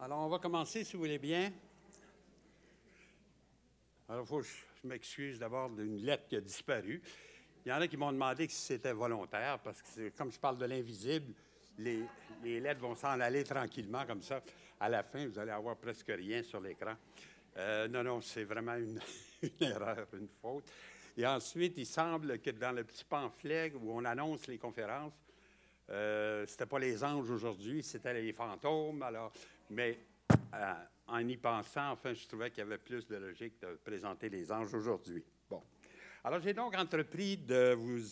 Alors, on va commencer, si vous voulez bien. Alors, il faut que je m'excuse d'abord d'une lettre qui a disparu. Il y en a qui m'ont demandé si c'était volontaire, parce que comme je parle de l'invisible, les lettres vont s'en aller tranquillement, comme ça. À la fin, vous allez avoir presque rien sur l'écran. Non, c'est vraiment une erreur, une faute. Et ensuite, il semble que dans le petit pamphlet où on annonce les conférences, c'était pas les anges aujourd'hui, c'était les fantômes. Alors, mais en y pensant, enfin, je trouvais qu'il y avait plus de logique de présenter les anges aujourd'hui. Bon. Alors, j'ai donc entrepris de vous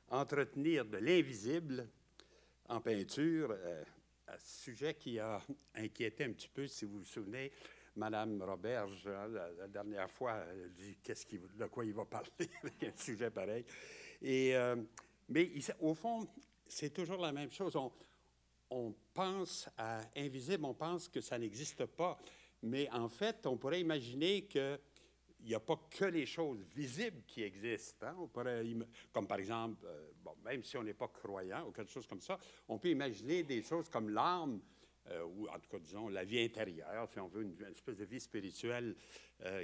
entretenir de l'invisible en peinture, un sujet qui a inquiété un petit peu, si vous vous souvenez. Mme Roberge, la dernière fois, elle a dit de quoi il va parler avec un sujet pareil. Mais au fond, c'est toujours la même chose. On pense à invisible, on pense que ça n'existe pas. Mais en fait, on pourrait imaginer qu'il n'y a pas que les choses visibles qui existent. Hein? On pourrait, comme par exemple, même si on n'est pas croyant ou quelque chose comme ça, on peut imaginer des choses comme l'âme, ou en tout cas, disons, la vie intérieure, si on veut, une espèce de vie spirituelle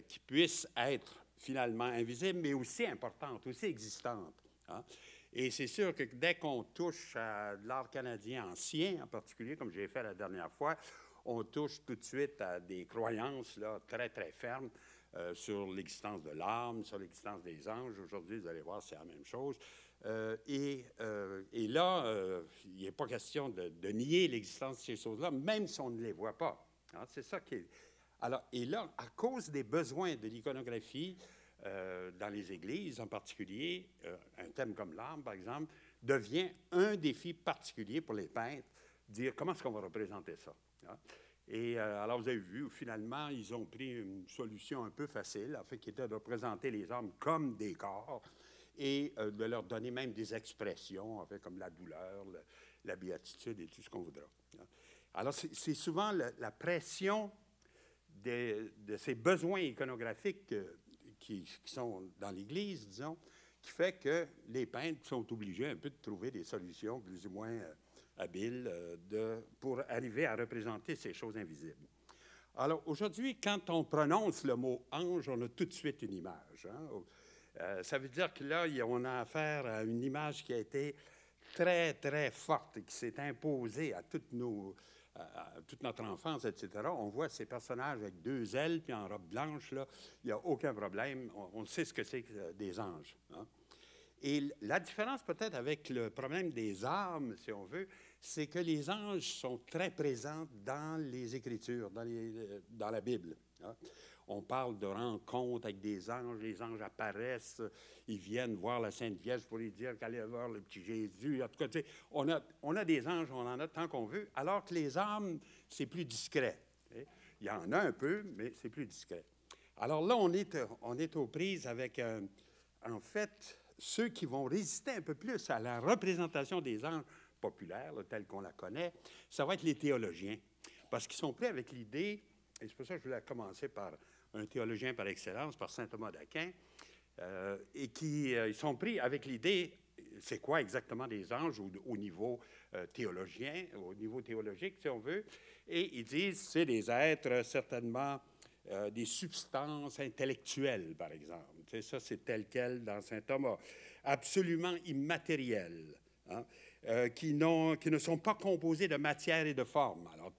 qui puisse être finalement invisible, mais aussi importante, aussi existante. Hein? Et c'est sûr que dès qu'on touche à de l'art canadien ancien, en particulier, comme j'ai fait la dernière fois, on touche tout de suite à des croyances là, très, très fermes sur l'existence de l'âme, sur l'existence des anges. Aujourd'hui, vous allez voir, c'est la même chose. Et là, il n'est pas question de nier l'existence de ces choses-là, même si on ne les voit pas. Hein, c'est ça qui est... Alors, et là, à cause des besoins de l'iconographie, dans les églises en particulier, un thème comme l'âme, par exemple, devient un défi particulier pour les peintres, dire comment est-ce qu'on va représenter ça. Hein? Et alors, vous avez vu, finalement, ils ont pris une solution un peu facile, en fait, qui était de représenter les âmes comme des corps et de leur donner même des expressions, en fait, comme la douleur, la béatitude et tout ce qu'on voudra. Hein? Alors, c'est souvent la pression de ces besoins iconographiques qui sont dans l'Église, disons, qui fait que les peintres sont obligés un peu de trouver des solutions plus ou moins habiles pour arriver à représenter ces choses invisibles. Alors, aujourd'hui, quand on prononce le mot « ange », on a tout de suite une image. Hein? Ça veut dire que là, on a affaire à une image qui a été très, très forte et qui s'est imposée à toute notre enfance, etc. On voit ces personnages avec deux ailes puis en robe blanche, là, il n'y a aucun problème. On sait ce que c'est que des anges. Hein? Et la différence peut-être avec le problème des âmes, si on veut, c'est que les anges sont très présents dans les Écritures, dans la Bible. Hein? On parle de rencontres avec des anges, les anges apparaissent, ils viennent voir la Sainte Vierge pour lui dire qu'elle allait voir le petit Jésus. En tout cas, on a des anges, on en a tant qu'on veut, alors que les âmes, c'est plus discret. Il y en a un peu, mais c'est plus discret. Alors là, on est aux prises avec, en fait, ceux qui vont résister un peu plus à la représentation des anges populaires, là, telle qu'on la connaît, ça va être les théologiens. Parce qu'ils sont prêts avec l'idée, et c'est pour ça que je voulais commencer par un théologien par excellence, par saint Thomas d'Aquin, et ils sont pris avec l'idée, c'est quoi exactement des anges au niveau théologien, au niveau théologique, si on veut, et ils disent, c'est des êtres certainement des substances intellectuelles, par exemple. Tu sais, ça, c'est tel quel dans saint Thomas. Absolument immatériels, hein? Qui ne sont pas composés de matière et de forme. Alors,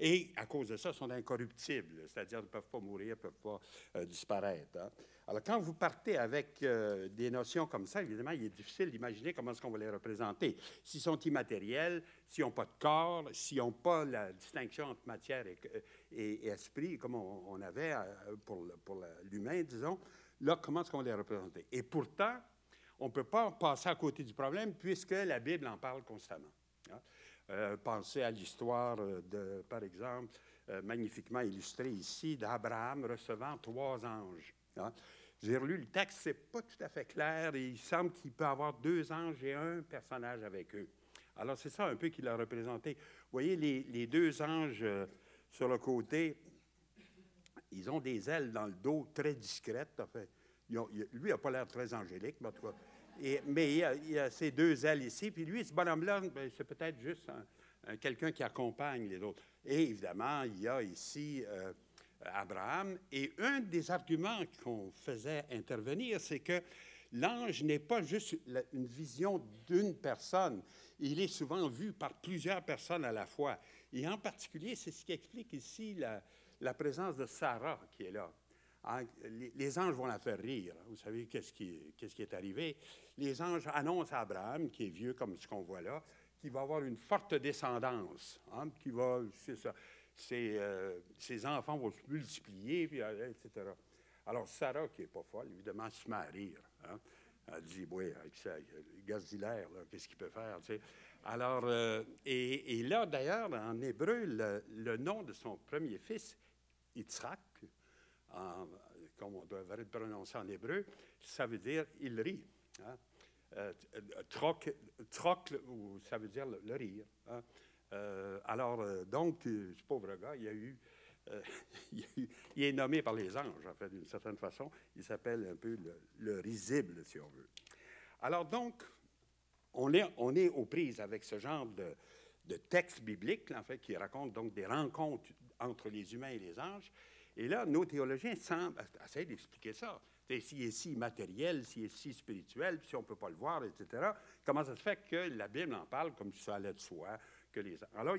et à cause de ça, sont incorruptibles, c'est-à-dire qu'ils ne peuvent pas mourir, ne peuvent pas disparaître. Hein? Alors, quand vous partez avec des notions comme ça, évidemment, il est difficile d'imaginer comment est-ce qu'on va les représenter. S'ils sont immatériels, s'ils n'ont pas de corps, s'ils n'ont pas la distinction entre matière et esprit, comme on avait pour l'humain, disons, là, comment est-ce qu'on va les représenter? Et pourtant, on ne peut pas passer à côté du problème puisque la Bible en parle constamment. Hein? Pensez à l'histoire par exemple, magnifiquement illustrée ici, d'Abraham recevant 3 anges. Hein? J'ai relu le texte, ce n'est pas tout à fait clair, et il semble qu'il peut y avoir 2 anges et un personnage avec eux. Alors, c'est ça un peu qu'il a représenté. Vous voyez, les 2 anges sur le côté, ils ont des ailes dans le dos très discrètes. Enfin, lui, il n'a pas l'air très angélique, mais en tout cas. Mais il y a ces 2 ailes ici. Puis lui, ce bonhomme-là, c'est peut-être juste quelqu'un qui accompagne les autres. Et évidemment, il y a ici Abraham. Et un des arguments qu'on faisait intervenir, c'est que l'ange n'est pas juste une vision d'une personne. Il est souvent vu par plusieurs personnes à la fois. Et en particulier, c'est ce qui explique ici la présence de Sarah qui est là. Hein, les anges vont la faire rire. Vous savez qu'est-ce qui est arrivé? Les anges annoncent à Abraham, qui est vieux comme ce qu'on voit là, qu'il va avoir une forte descendance, hein, c'est ça, ses enfants vont se multiplier, puis, etc. Alors Sarah, qui n'est pas folle, évidemment, se met à rire. Hein. Elle dit, oui, avec ça, Gazilaire, qu'est-ce qu'il peut faire? Tu sais? Alors, et là, d'ailleurs, en hébreu, le nom de son premier fils, Yitzhak, comme on devrait le prononcer en hébreu, ça veut dire « il rit hein? ». Troc, ça veut dire le rire. Hein? Donc, ce pauvre gars, il est nommé par les anges, en fait, d'une certaine façon. Il s'appelle un peu le risible, si on veut. Alors donc, on est aux prises avec ce genre de texte biblique, en fait, qui raconte donc des rencontres entre les humains et les anges. Et là, nos théologiens essaient d'expliquer ça. S'il est si matériel, s'il est si spirituel, si on ne peut pas le voir, etc., comment ça se fait que la Bible en parle comme si ça allait de soi? Alors,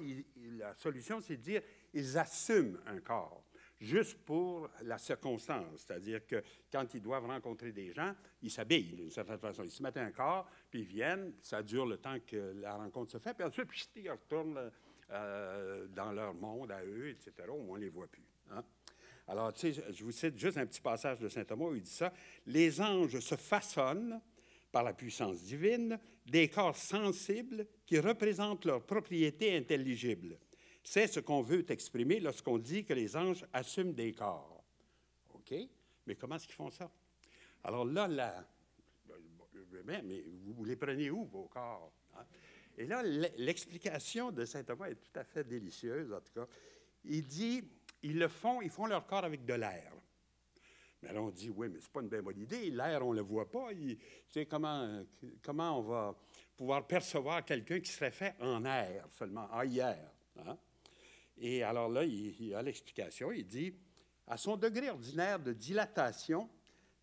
la solution, c'est de dire ils assument un corps, juste pour la circonstance. C'est-à-dire que quand ils doivent rencontrer des gens, ils s'habillent d'une certaine façon. Ils se mettent un corps, puis ils viennent, ça dure le temps que la rencontre se fait, puis ensuite, ils retournent dans leur monde à eux, etc., où on ne les voit plus. Hein? Alors, tu sais, je vous cite juste un petit passage de saint Thomas où il dit ça. « Les anges se façonnent par la puissance divine des corps sensibles qui représentent leur propriété intelligible. C'est ce qu'on veut exprimer lorsqu'on dit que les anges assument des corps. » OK? Mais comment est-ce qu'ils font ça? Alors là, mais vous les prenez où, vos corps? Hein? Et là, l'explication de saint Thomas est tout à fait délicieuse, en tout cas. Il dit... Ils font leur corps avec de l'air. Mais alors on dit, oui, mais ce n'est pas une bien bonne idée. L'air, on ne le voit pas. Tu sais, comment on va pouvoir percevoir quelqu'un qui serait fait en air seulement, en air? Hein? Et alors là, il a l'explication. Il dit, à son degré ordinaire de dilatation,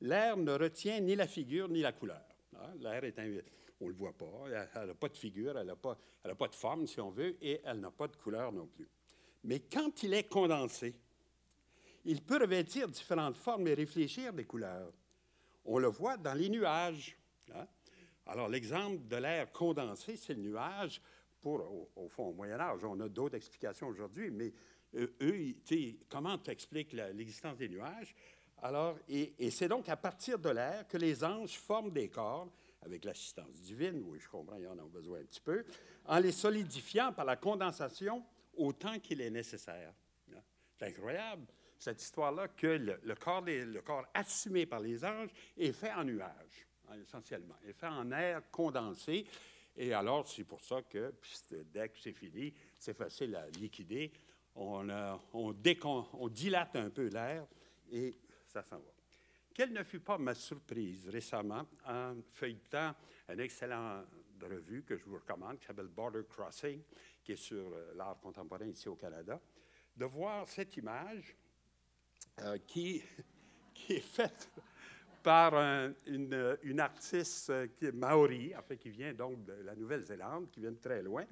l'air ne retient ni la figure ni la couleur. Hein? L'air on ne le voit pas. Elle n'a pas de figure, elle n'a pas de forme, si on veut, et elle n'a pas de couleur non plus. Mais quand il est condensé, il peut revêtir différentes formes et réfléchir des couleurs. On le voit dans les nuages. Hein? Alors, l'exemple de l'air condensé, c'est le nuage. Au fond, au Moyen Âge, on a d'autres explications aujourd'hui, mais comment tu expliques l'existence des nuages? Alors, et c'est donc à partir de l'air que les anges forment des corps, avec l'assistance divine, oui, je comprends, ils en ont besoin un petit peu, en les solidifiant par la condensation autant qu'il est nécessaire. C'est incroyable, cette histoire-là, que le corps assumé par les anges est fait en nuages, essentiellement, est fait en air condensé. Et alors, c'est pour ça que, dès que c'est fini, c'est facile à liquider. On dilate un peu l'air et ça s'en va. Quelle ne fut pas ma surprise récemment en feuilletant une excellente revue que je vous recommande, qui s'appelle Border Crossing, qui est sur l'art contemporain ici au Canada, de voir cette image qui est faite par une artiste qui est maori, en fait, qui vient donc de la Nouvelle-Zélande, qui vient de très loin,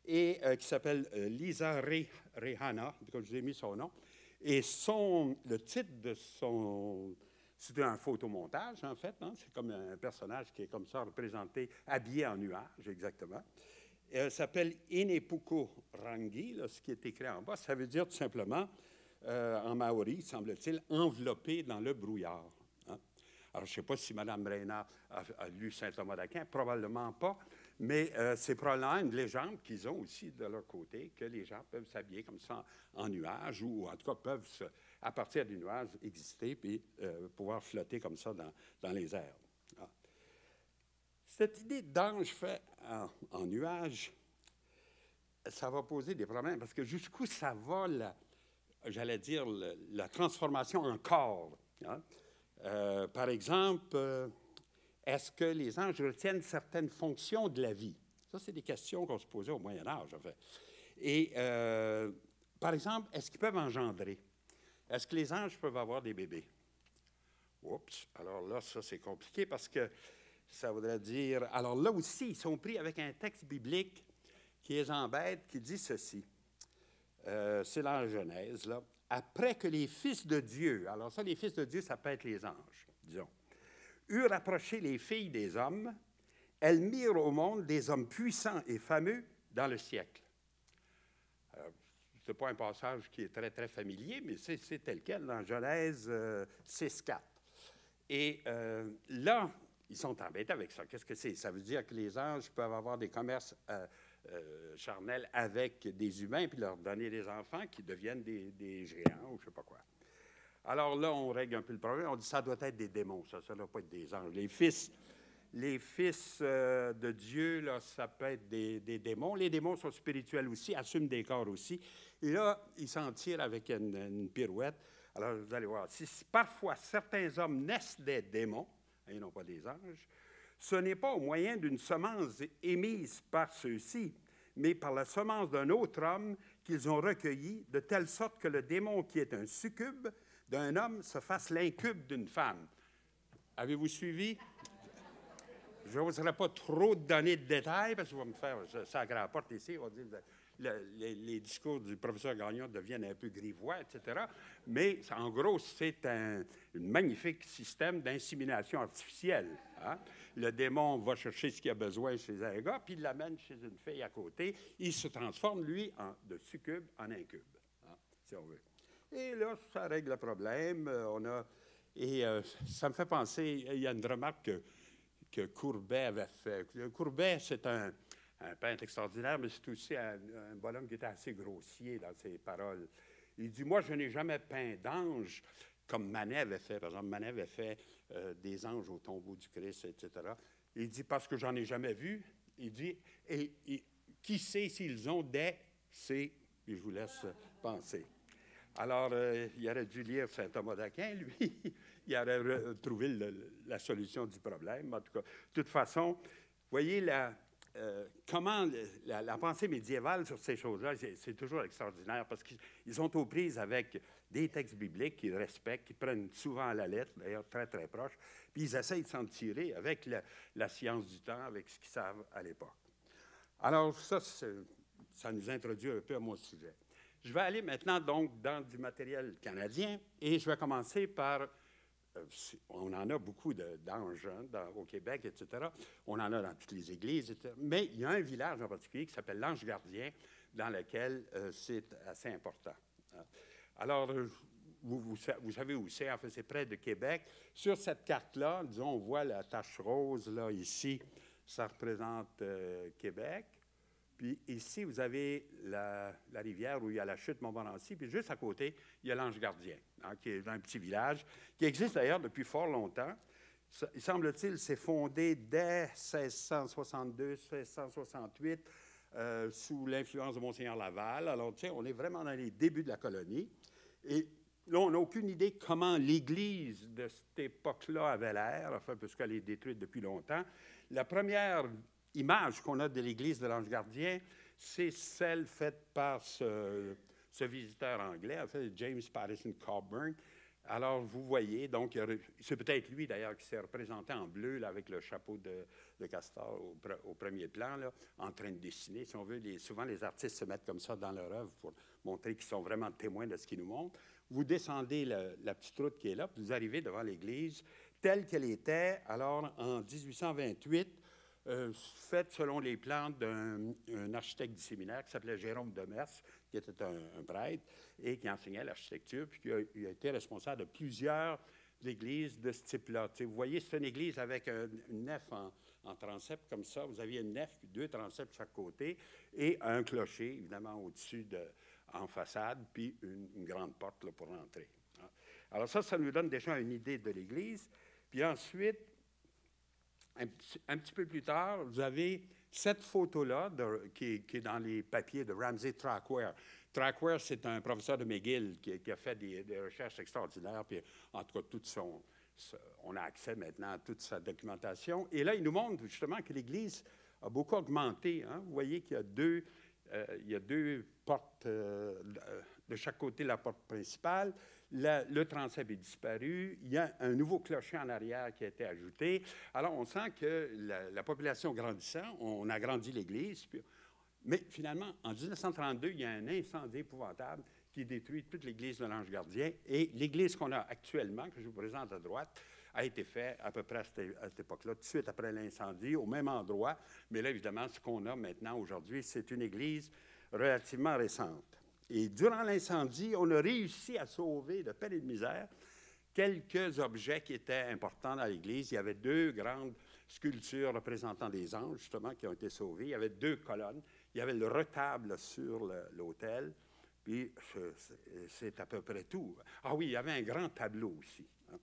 et qui s'appelle Lisa Rehana, comme je vous ai mis son nom. Et le titre de son... C'est un photomontage, en fait. Hein? C'est comme un personnage qui est comme ça, représenté, habillé en nuage, exactement. Elle s'appelle Inepuko Rangi, là, ce qui est écrit en bas. Ça veut dire tout simplement, en maori, semble-t-il, enveloppé dans le brouillard. Hein? Alors, je ne sais pas si Mme Reyna a lu Saint Thomas d'Aquin, probablement pas, mais c'est probablement une légende qu'ils ont aussi de leur côté, que les gens peuvent s'habiller comme ça en nuage, ou en tout cas peuvent, à partir du nuage, exister et pouvoir flotter comme ça dans les airs. Ah. Cette idée d'ange fait en nuage, ça va poser des problèmes, parce que jusqu'où ça va, j'allais dire, la transformation en corps. Hein? Par exemple, est-ce que les anges retiennent certaines fonctions de la vie? Ça, c'est des questions qu'on se posait au Moyen Âge, en fait. Et, par exemple, est-ce qu'ils peuvent engendrer? Est-ce que les anges peuvent avoir des bébés? Oups! Alors là, ça, c'est compliqué parce que ça voudrait dire... Alors là aussi, ils sont pris avec un texte biblique qui les embête, qui dit ceci. C'est dans la Genèse, là. Après que les fils de Dieu, alors ça, les fils de Dieu, ça peut être les anges, disons, eurent approché les filles des hommes, elles mirent au monde des hommes puissants et fameux dans le siècle. Ce n'est pas un passage qui est très, très familier, mais c'est tel quel dans Genèse 6.4. Et là, ils sont embêtés avec ça. Qu'est-ce que c'est? Ça veut dire que les anges peuvent avoir des commerces charnels avec des humains, puis leur donner des enfants qui deviennent des géants ou je ne sais pas quoi. Alors là, on règle un peu le problème. On dit que ça doit être des démons, ça ne doit pas être des anges. Les fils de Dieu, là, ça peut être des démons. Les démons sont spirituels aussi, assument des corps aussi. Et là, ils s'en tirent avec une pirouette. Alors, vous allez voir, si parfois certains hommes naissent des démons, et non pas des anges, ce n'est pas au moyen d'une semence émise par ceux-ci, mais par la semence d'un autre homme qu'ils ont recueilli, de telle sorte que le démon qui est un succube d'un homme se fasse l'incube d'une femme. Avez-vous suivi? Je n'oserais pas trop donner de détails parce que va me faire sacrer à la porte ici. On va dire les discours du professeur Gagnon deviennent un peu grivois, etc. Mais en gros, c'est un magnifique système d'insémination artificielle. Hein? Le démon va chercher ce qu'il a besoin chez un gars, puis il l'amène chez une fille à côté. Il se transforme, lui, de succube en incube, hein, si on veut. Et là, ça règle le problème. Ça me fait penser, il y a une remarque que Courbet avait fait. Courbet, c'est un peintre extraordinaire, mais c'est aussi un bonhomme qui était assez grossier dans ses paroles. Il dit, moi, je n'ai jamais peint d'ange comme Manet avait fait. Par exemple, Manet avait fait des anges au tombeau du Christ, etc. Il dit, parce que j'en ai jamais vu. Il dit, qui sait s'ils ont des... C'est... Puis je vous laisse penser. Alors, il aurait dû lire saint Thomas d'Aquin, lui. Il aurait trouvé la solution du problème. En tout cas, de toute façon, vous voyez comment la pensée médiévale sur ces choses-là, c'est toujours extraordinaire parce qu'ils sont aux prises avec des textes bibliques qu'ils respectent, qu'ils prennent souvent à la lettre, d'ailleurs très, très proches, puis ils essayent de s'en tirer avec la science du temps, avec ce qu'ils savent à l'époque. Alors, ça nous introduit un peu à mon sujet. Je vais aller maintenant, donc, dans du matériel canadien et je vais commencer par... on en a beaucoup d'anges au Québec, etc. On en a dans toutes les églises, etc. Mais il y a un village en particulier qui s'appelle l'Ange Gardien, dans lequel c'est assez important. Alors, vous savez où c'est, en fait, c'est près de Québec. Sur cette carte-là, disons, on voit la tache rose, là, ici, ça représente Québec. Puis ici, vous avez la rivière où il y a la chute Montmorency. Puis juste à côté, il y a l'Ange Gardien, hein, qui est un petit village, qui existe d'ailleurs depuis fort longtemps. Il semble-t-il, c'est fondé dès 1662, 1668, sous l'influence de Monseigneur Laval. Alors, tu sais, on est vraiment dans les débuts de la colonie. Et là, on n'a aucune idée comment l'Église de cette époque-là avait l'air, enfin, puisqu'elle est détruite depuis longtemps. La première image qu'on a de l'Église de l'Ange Gardien, c'est celle faite par ce visiteur anglais, en fait, James Patterson Cockburn. Alors, vous voyez, donc, c'est peut-être lui, d'ailleurs, qui s'est représenté en bleu, là, avec le chapeau de castor au premier plan, là, en train de dessiner. Si on veut, souvent, les artistes se mettent comme ça dans leur œuvre pour montrer qu'ils sont vraiment témoins de ce qu'ils nous montrent. Vous descendez la petite route qui est là, puis vous arrivez devant l'Église telle qu'elle était, alors, en 1828, faite selon les plans d'un architecte du séminaire qui s'appelait Jérôme Demers, qui était un prêtre et qui enseignait l'architecture, puis qui a été responsable de plusieurs églises de ce type-là. Vous voyez, c'est une église avec une nef en transept comme ça. Vous aviez une nef, puis 2 transepts de chaque côté, et un clocher, évidemment, au-dessus, en façade, puis une grande porte là, pour entrer. Alors ça nous donne déjà une idée de l'église. Puis ensuite, un petit peu plus tard, vous avez cette photo-là qui est dans les papiers de Ramsay Trackware. Trackware, c'est un professeur de McGill qui a fait des recherches extraordinaires. Puis, en tout cas, on a accès maintenant à toute sa documentation. Et là, il nous montre justement que l'Église a beaucoup augmenté. Hein. Vous voyez qu'il y a deux portes de chaque côté de la porte principale. Le transept est disparu. Il y a un nouveau clocher en arrière qui a été ajouté. Alors, on sent que la population grandissant, on agrandit l'église. Mais finalement, en 1932, il y a un incendie épouvantable qui détruit toute l'église de l'Ange Gardien. Et l'église qu'on a actuellement, que je vous présente à droite, a été faite à peu près à cette époque-là, tout de suite après l'incendie, au même endroit. Mais là, évidemment, ce qu'on a maintenant aujourd'hui, c'est une église relativement récente. Et durant l'incendie, on a réussi à sauver de peine et de misère quelques objets qui étaient importants dans l'église. Il y avait 2 grandes sculptures représentant des anges, justement, qui ont été sauvées. Il y avait 2 colonnes. Il y avait le retable sur l'autel. Puis, c'est à peu près tout. Ah oui, il y avait un grand tableau aussi. Hein.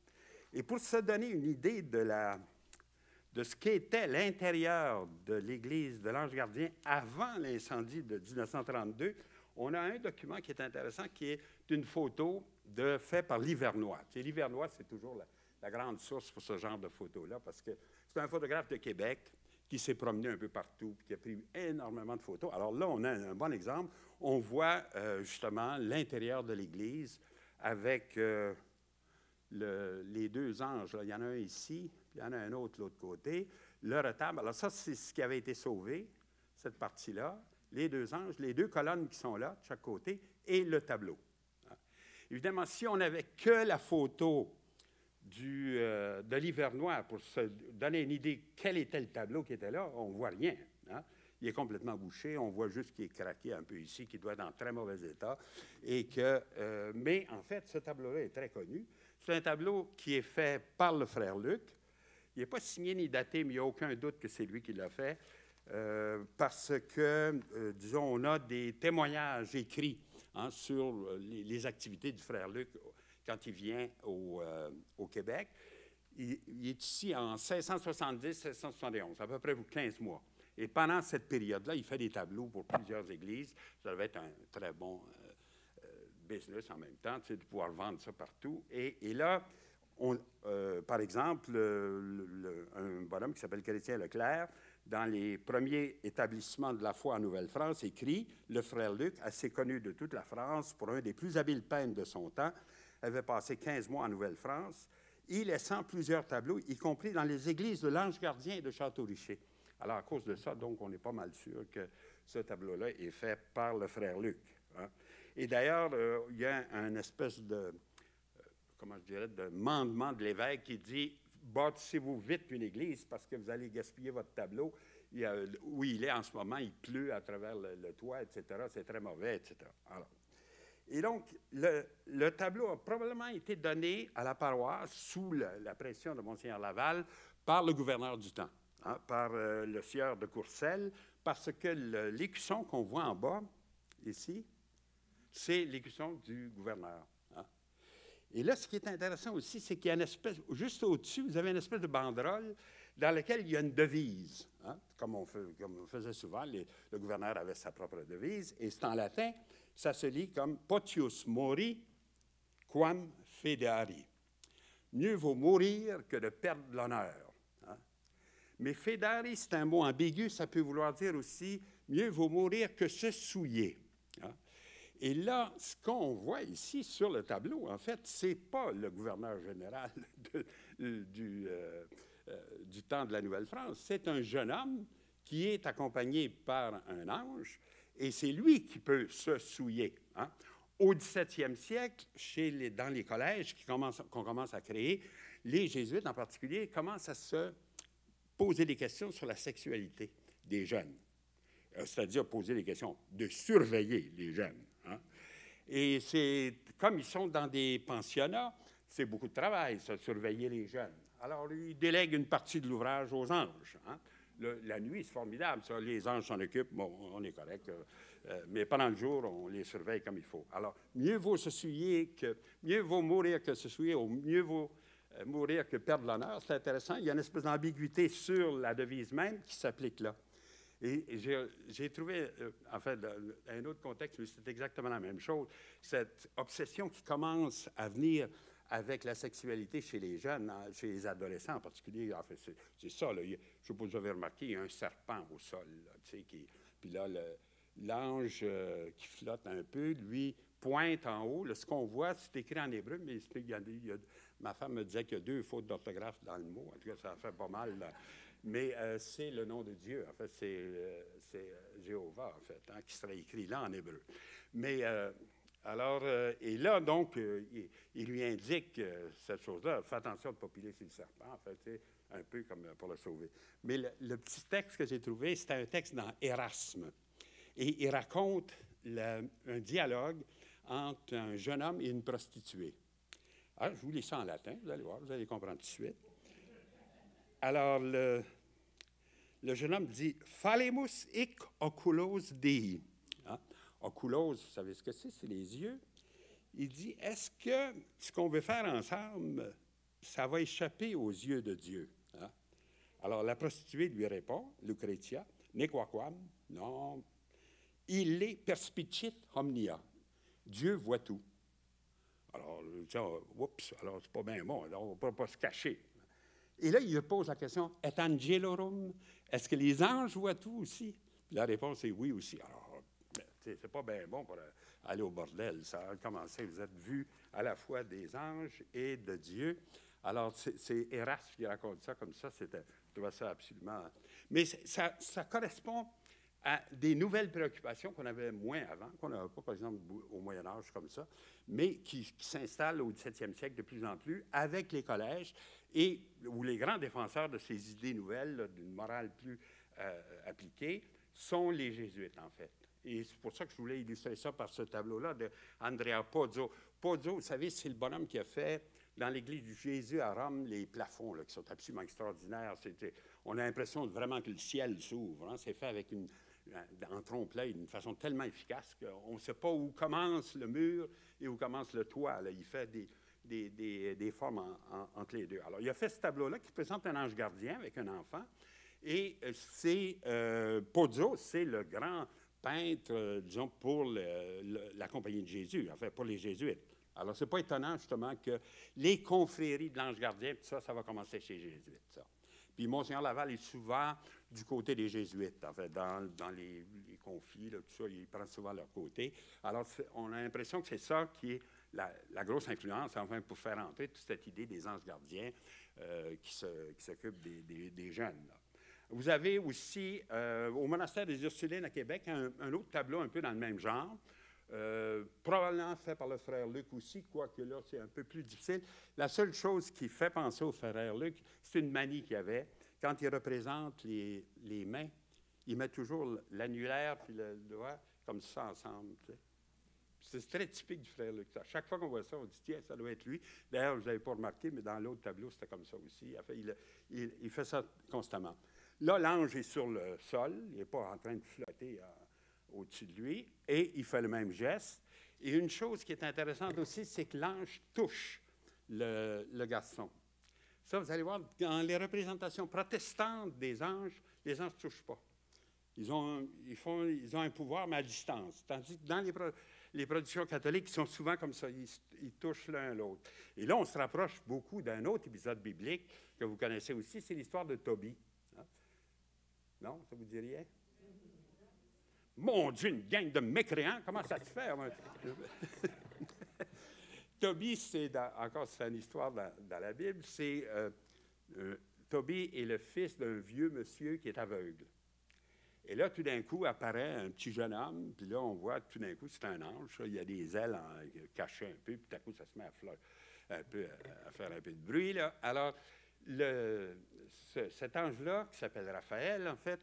Et pour se donner une idée de ce qu'était l'intérieur de l'église de l'Ange Gardien avant l'incendie de 1932, on a un document qui est intéressant, qui est une photo faite par Livernois. Livernois, c'est toujours la grande source pour ce genre de photos-là, parce que c'est un photographe de Québec qui s'est promené un peu partout, qui a pris énormément de photos. Alors là, on a un bon exemple. On voit justement l'intérieur de l'église avec les 2 anges. Là. Il y en a un ici, puis il y en a un autre de l'autre côté. Le retable, alors ça, c'est ce qui avait été sauvé, cette partie-là. Les 2 anges, les 2 colonnes qui sont là, de chaque côté, et le tableau. Évidemment, si on n'avait que la photo de Livernois pour se donner une idée quel était le tableau qui était là, on ne voit rien. Hein? Il est complètement bouché. On voit juste qu'il est craqué un peu ici, qu'il doit être en très mauvais état. Mais en fait, ce tableau-là est très connu. C'est un tableau qui est fait par le frère Luc. Il n'est pas signé ni daté, mais il n'y a aucun doute que c'est lui qui l'a fait. Parce que, disons, on a des témoignages écrits sur les activités du frère Luc quand il vient au Québec. Il est ici en 1670-1671, à peu près pour 15 mois. Et pendant cette période-là, il fait des tableaux pour plusieurs églises. Ça devait être un très bon business en même temps, de pouvoir vendre ça partout. Et là, par exemple, un bonhomme qui s'appelle Chrétien Leclerc, dans les premiers établissements de la foi en Nouvelle-France, écrit « Le frère Luc, assez connu de toute la France pour un des plus habiles peintres de son temps, avait passé 15 mois en Nouvelle-France, y laissant plusieurs tableaux, y compris dans les églises de l'Ange Gardien et de Château-Richer. » Alors, à cause de ça, donc, on est pas mal sûr que ce tableau-là est fait par le frère Luc. Hein. Et d'ailleurs, il y a une espèce de, de mandement de l'évêque qui dit « Bâtissez-vous vite une église parce que vous allez gaspiller votre tableau. Où il est en ce moment, il pleut à travers le toit, etc. C'est très mauvais, etc. » Alors, et donc, le tableau a probablement été donné à la paroisse sous la pression de Monseigneur Laval par le gouverneur du temps, hein, par le sieur de Courcelles, parce que l'écusson qu'on voit en bas, ici, c'est l'écusson du gouverneur. Hein. Et là, ce qui est intéressant aussi, c'est qu'il y a une espèce, juste au-dessus, vous avez une espèce de banderole dans laquelle il y a une devise. Hein, comme on faisait souvent, le gouverneur avait sa propre devise, et c'est en latin. Ça se lit comme « Potius mori quam fedari ». Mieux vaut mourir que de perdre l'honneur. Hein? Mais fedari, c'est un mot ambigu, ça peut vouloir dire aussi « mieux vaut mourir que se souiller ». Hein? Et là, ce qu'on voit ici sur le tableau, en fait, ce n'est pas le gouverneur général du temps de la Nouvelle-France, c'est un jeune homme qui est accompagné par un ange, et c'est lui qui peut se souiller. Hein. Au 17e siècle, dans les collèges qu'on commence à créer, les jésuites en particulier commencent à se poser des questions sur la sexualité des jeunes. C'est-à-dire poser des questions, de surveiller les jeunes. Hein. Et c'est comme ils sont dans des pensionnats, c'est beaucoup de travail, ça, surveiller les jeunes. Alors, lui, il délègue une partie de l'ouvrage aux anges. Hein. La nuit, c'est formidable, ça. Les anges s'en occupent, bon, on est correct. Mais pendant le jour, on les surveille comme il faut. Alors, mieux vaut mourir que se souiller, ou mieux vaut mourir que perdre l'honneur. C'est intéressant. Il y a une espèce d'ambiguïté sur la devise même qui s'applique là. Et j'ai trouvé, en fait, un autre contexte, mais c'est exactement la même chose. Cette obsession qui commence à venir avec la sexualité chez les jeunes, chez les adolescents en particulier. En fait, c'est ça. Là. Je ne sais pas si vous avez remarqué, il y a un serpent au sol. Là, puis là, l'ange qui flotte un peu, lui, pointe en haut. Là, ce qu'on voit, c'est écrit en hébreu, mais ma femme me disait qu'il y a 2 fautes d'orthographe dans le mot. En tout cas, ça fait pas mal. Là. Mais c'est le nom de Dieu. En fait, c'est Jéhovah, en fait, qui serait écrit là en hébreu. Mais alors, et là, donc, il lui indique cette chose-là. Fais attention de ne pas piler sur le serpent, en fait, un peu comme pour le sauver. Mais le petit texte que j'ai trouvé, c'était un texte dans Érasme. Et il raconte un dialogue entre un jeune homme et une prostituée. Alors, je vous lis ça en latin, vous allez voir, vous allez comprendre tout de suite. Alors, le jeune homme dit « Falemus hic oculos Dei ». Oculos, vous savez ce que c'est? C'est les yeux. Il dit, est-ce que ce qu'on veut faire ensemble, ça va échapper aux yeux de Dieu? Hein? Alors, la prostituée lui répond, Lucretia, nequaquam, non, ille perspicit omnia. Dieu voit tout. Alors, oups, alors c'est pas bien bon, alors on ne peut pas se cacher. Et là, il pose la question, et angelorum, est-ce que les anges voient tout aussi? La réponse est oui aussi. Alors, c'est pas bien bon pour aller au bordel. Ça a commencé, vous êtes vus à la fois des anges et de Dieu. Alors, c'est Érasme qui raconte ça comme ça. Je trouvais ça absolument... Mais ça correspond à des nouvelles préoccupations qu'on avait moins avant, qu'on n'avait pas, par exemple, au Moyen Âge comme ça, mais qui s'installent au 17e siècle de plus en plus avec les collèges et où les grands défenseurs de ces idées nouvelles, d'une morale plus appliquée, sont les jésuites, en fait. Et c'est pour ça que je voulais illustrer ça par ce tableau-là d'Andrea Pozzo. Pozzo, vous savez, c'est le bonhomme qui a fait, dans l'église du Jésus à Rome, les plafonds, là, qui sont absolument extraordinaires. On a l'impression vraiment que le ciel s'ouvre. Hein. C'est fait avec en trompe-l'œil d'une façon tellement efficace qu'on ne sait pas où commence le mur et où commence le toit. Là. Il fait des formes entre les deux. Alors, il a fait ce tableau-là qui présente un ange gardien avec un enfant. Et c'est Pozzo, c'est le grand peintre, disons, pour la Compagnie de Jésus, enfin, pour les jésuites. Alors, ce n'est pas étonnant, justement, que les confréries de l'ange gardien, tout ça, ça va commencer chez les jésuites, ça. Puis, Monseigneur Laval est souvent du côté des jésuites, en fait, dans les conflits, là, tout ça, il prend souvent leur côté. Alors, on a l'impression que c'est ça qui est la grosse influence, enfin, pour faire entrer toute cette idée des anges gardiens qui s'occupent des jeunes, là. Vous avez aussi, au monastère des Ursulines à Québec, un autre tableau un peu dans le même genre, probablement fait par le frère Luc aussi, quoique là, c'est un peu plus difficile. La seule chose qui fait penser au frère Luc, c'est une manie qu'il avait. Quand il représente les mains, il met toujours l'annulaire puis le doigt comme ça ensemble. Tu sais. C'est très typique du frère Luc. À chaque fois qu'on voit ça, on dit, tiens, ça doit être lui. D'ailleurs, vous n'avez pas remarqué, mais dans l'autre tableau, c'était comme ça aussi. Enfin, il fait ça constamment. Là, l'ange est sur le sol, il n'est pas en train de flotter au-dessus de lui, et il fait le même geste. Et une chose qui est intéressante aussi, c'est que l'ange touche le garçon. Ça, vous allez voir, dans les représentations protestantes des anges, les anges ne touchent pas. Ils ont un pouvoir, mais à distance. Tandis que dans les productions catholiques, ils sont souvent comme ça, ils touchent l'un l'autre. Et là, on se rapproche beaucoup d'un autre épisode biblique que vous connaissez aussi, c'est l'histoire de Tobie. Non, ça vous dit rien? Mon Dieu, une gang de mécréants, comment ça se fait? Tobie, c'est une histoire dans la Bible, c'est Tobie est le fils d'un vieux monsieur qui est aveugle. Et là, tout d'un coup, apparaît un petit jeune homme, puis là, on voit tout d'un coup, c'est un ange, il y a des ailes cachées un peu, puis tout à coup, ça se met à faire un peu de bruit, là. Alors, cet ange-là, qui s'appelle Raphaël, en fait,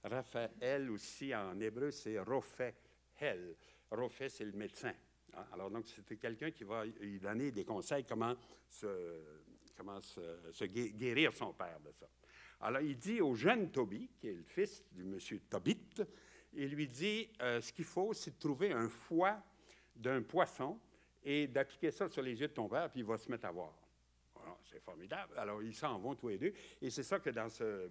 Raphaël aussi, en hébreu, c'est Rophéel. Rophé, c'est le médecin. Hein? Alors, donc, c'était quelqu'un qui va lui donner des conseils comment guérir son père de ça. Alors, il dit au jeune Tobie, qui est le fils du monsieur Tobit, il lui dit, ce qu'il faut, c'est de trouver un foie d'un poisson et d'appliquer ça sur les yeux de ton père, puis il va se mettre à voir. Voilà, c'est formidable. Alors, ils s'en vont tous les deux. Et c'est ça que dans ce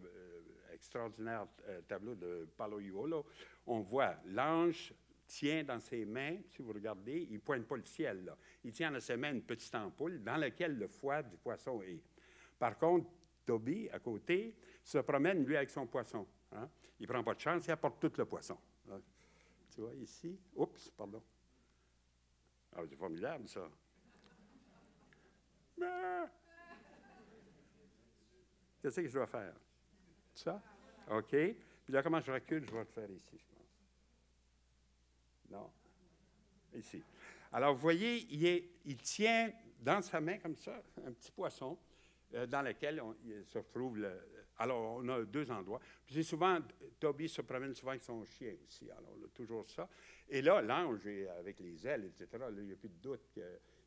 extraordinaire tableau de Paolo Iuolo, on voit l'ange tient dans ses mains, si vous regardez, il ne pointe pas le ciel, là. Il tient dans ses mains une petite ampoule dans laquelle le foie du poisson est. Par contre, Toby, à côté, se promène, lui, avec son poisson. Hein? Il ne prend pas de chance, il apporte tout le poisson. Hein? Tu vois, ici, oups, pardon. Ah, c'est formidable, ça. Qu'est-ce que je dois faire? Ça? OK. Puis là, comment je recule? Je vais le faire ici, je pense. Non. Ici. Alors, vous voyez, il tient dans sa main, comme ça, un petit poisson dans lequel il se retrouve. Alors, on a deux endroits. Puis c'est souvent, Toby se promène souvent avec son chien aussi. Alors, on a toujours ça. Et là, l'ange, avec les ailes, etc., là, il n'y a plus de doute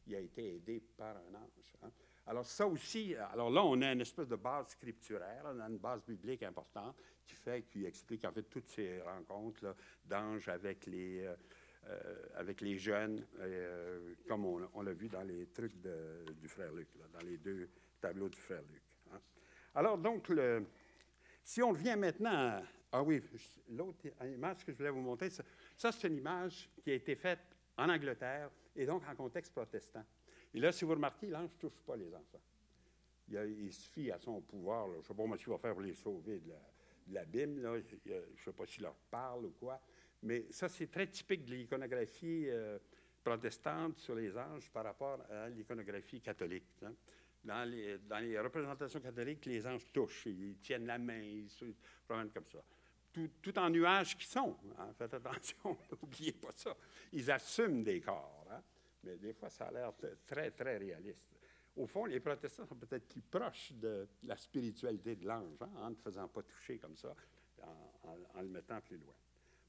qu'il a été aidé par un ange. Hein. Alors, ça aussi, alors là, on a une espèce de base scripturaire, on a une base biblique importante qui explique en fait toutes ces rencontres d'anges avec les jeunes, comme on l'a vu dans les trucs du frère Luc, là, dans les deux tableaux du frère Luc. Hein. Alors, donc, si on revient maintenant ah oui, l'autre image que je voulais vous montrer, ça c'est une image qui a été faite en Angleterre et donc en contexte protestant. Et là, si vous remarquez, l'ange ne touche pas les enfants. Il se fie à son pouvoir. Là. Je ne sais pas moi ce qu'il va faire pour les sauver de l'abîme. Je ne sais pas s'il leur parle ou quoi. Mais ça, c'est très typique de l'iconographie protestante sur les anges par rapport à l'iconographie catholique. Hein. Dans les représentations catholiques, les anges touchent, ils tiennent la main, ils se promènent comme ça. Tout en nuages qui sont. Hein. Faites attention, n'oubliez pas ça. Ils assument des corps. Hein. Mais des fois, ça a l'air très, très réaliste. Au fond, les protestants sont peut-être plus proches de la spiritualité de l'ange, hein, en ne faisant pas toucher comme ça, en le mettant plus loin.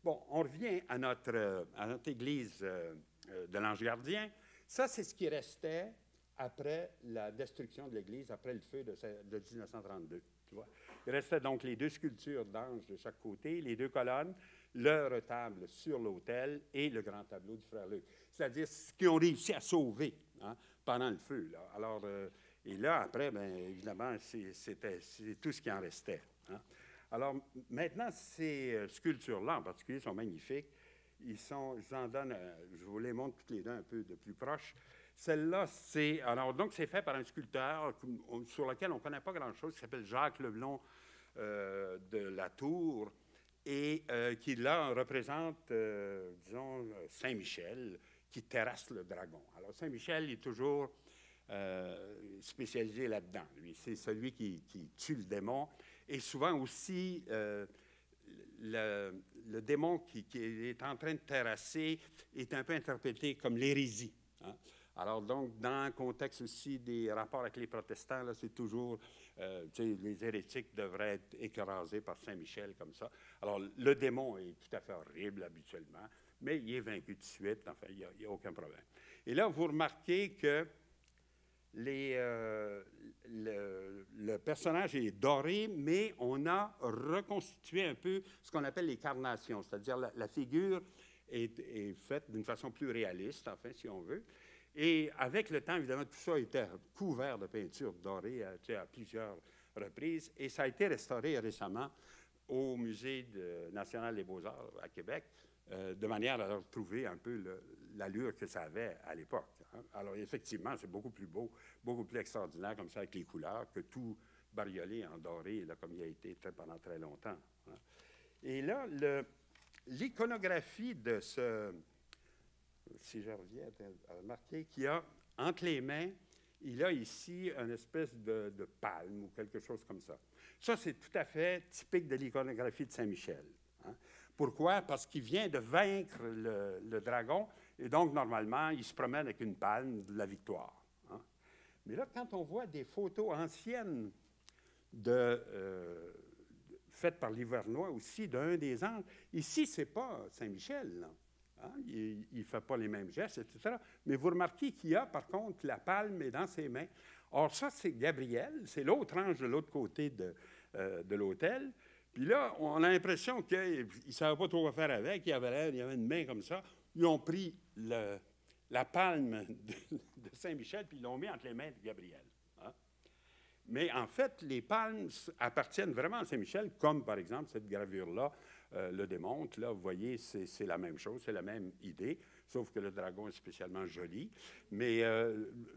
Bon, on revient à notre église de l'ange gardien. Ça, c'est ce qui restait après la destruction de l'église, après le feu de 1932. Tu vois? Il restait donc les deux sculptures d'anges de chaque côté, les deux colonnes, le retable sur l'autel et le grand tableau du frère Luc. C'est-à-dire ce qu'ils ont réussi à sauver hein, pendant le feu. Là. Alors, et là, après, bien évidemment, c'est tout ce qui en restait. Hein. Alors, maintenant, ces sculptures-là, en particulier, sont magnifiques. Je vous les montre toutes les deux un peu de plus proche. Celle-là, donc, c'est fait par un sculpteur sur lequel on ne connaît pas grand-chose, qui s'appelle Jacques Leblond de la Tour, et qui, là, représente, disons, Saint-Michel, qui terrasse le dragon. Alors, Saint-Michel est toujours spécialisé là-dedans. Lui, c'est celui qui tue le démon. Et souvent aussi, le démon qui est en train de terrasser est un peu interprété comme l'hérésie. Hein? Alors, donc, dans le contexte aussi des rapports avec les protestants, là, c'est toujours, les hérétiques devraient être écrasés par Saint-Michel comme ça. Alors, le démon est tout à fait horrible habituellement, mais il est vaincu de suite, enfin, il n'y a aucun problème. Et là, vous remarquez que le personnage est doré, mais on a reconstitué un peu ce qu'on appelle les carnations, c'est-à-dire la figure est faite d'une façon plus réaliste, enfin, si on veut. Et avec le temps, évidemment, tout ça était couvert de peinture dorée à plusieurs reprises, et ça a été restauré récemment au Musée national des beaux-arts à Québec, de manière à retrouver un peu l'allure que ça avait à l'époque. Hein. Alors, effectivement, c'est beaucoup plus beau, beaucoup plus extraordinaire comme ça avec les couleurs que tout bariolé en doré, là, comme il a été pendant très longtemps. Hein. Et là, l'iconographie de ce... Si je reviens à remarquer qu'il y a entre les mains, il a ici une espèce de palme ou quelque chose comme ça. Ça, c'est tout à fait typique de l'iconographie de Saint-Michel. Hein. Pourquoi? Parce qu'il vient de vaincre le dragon, et donc, normalement, il se promène avec une palme de la victoire. Hein. Mais là, quand on voit des photos anciennes faites par Livernois aussi, d'un des anges, ici, ce n'est pas Saint-Michel, là. Hein? Il ne fait pas les mêmes gestes, etc. Mais vous remarquez qu'il y a, par contre, la palme est dans ses mains. Or, ça, c'est Gabriel, c'est l'autre ange de l'autre côté de l'autel. Puis là, on a l'impression qu'ils ne savaient pas trop quoi faire avec. Il y avait une main comme ça. Ils ont pris la palme de Saint-Michel, puis ils l'ont mis entre les mains de Gabriel. Hein? Mais en fait, les palmes appartiennent vraiment à Saint-Michel, comme par exemple cette gravure-là le démontre. Là, vous voyez, c'est la même chose, c'est la même idée, sauf que le dragon est spécialement joli. Mais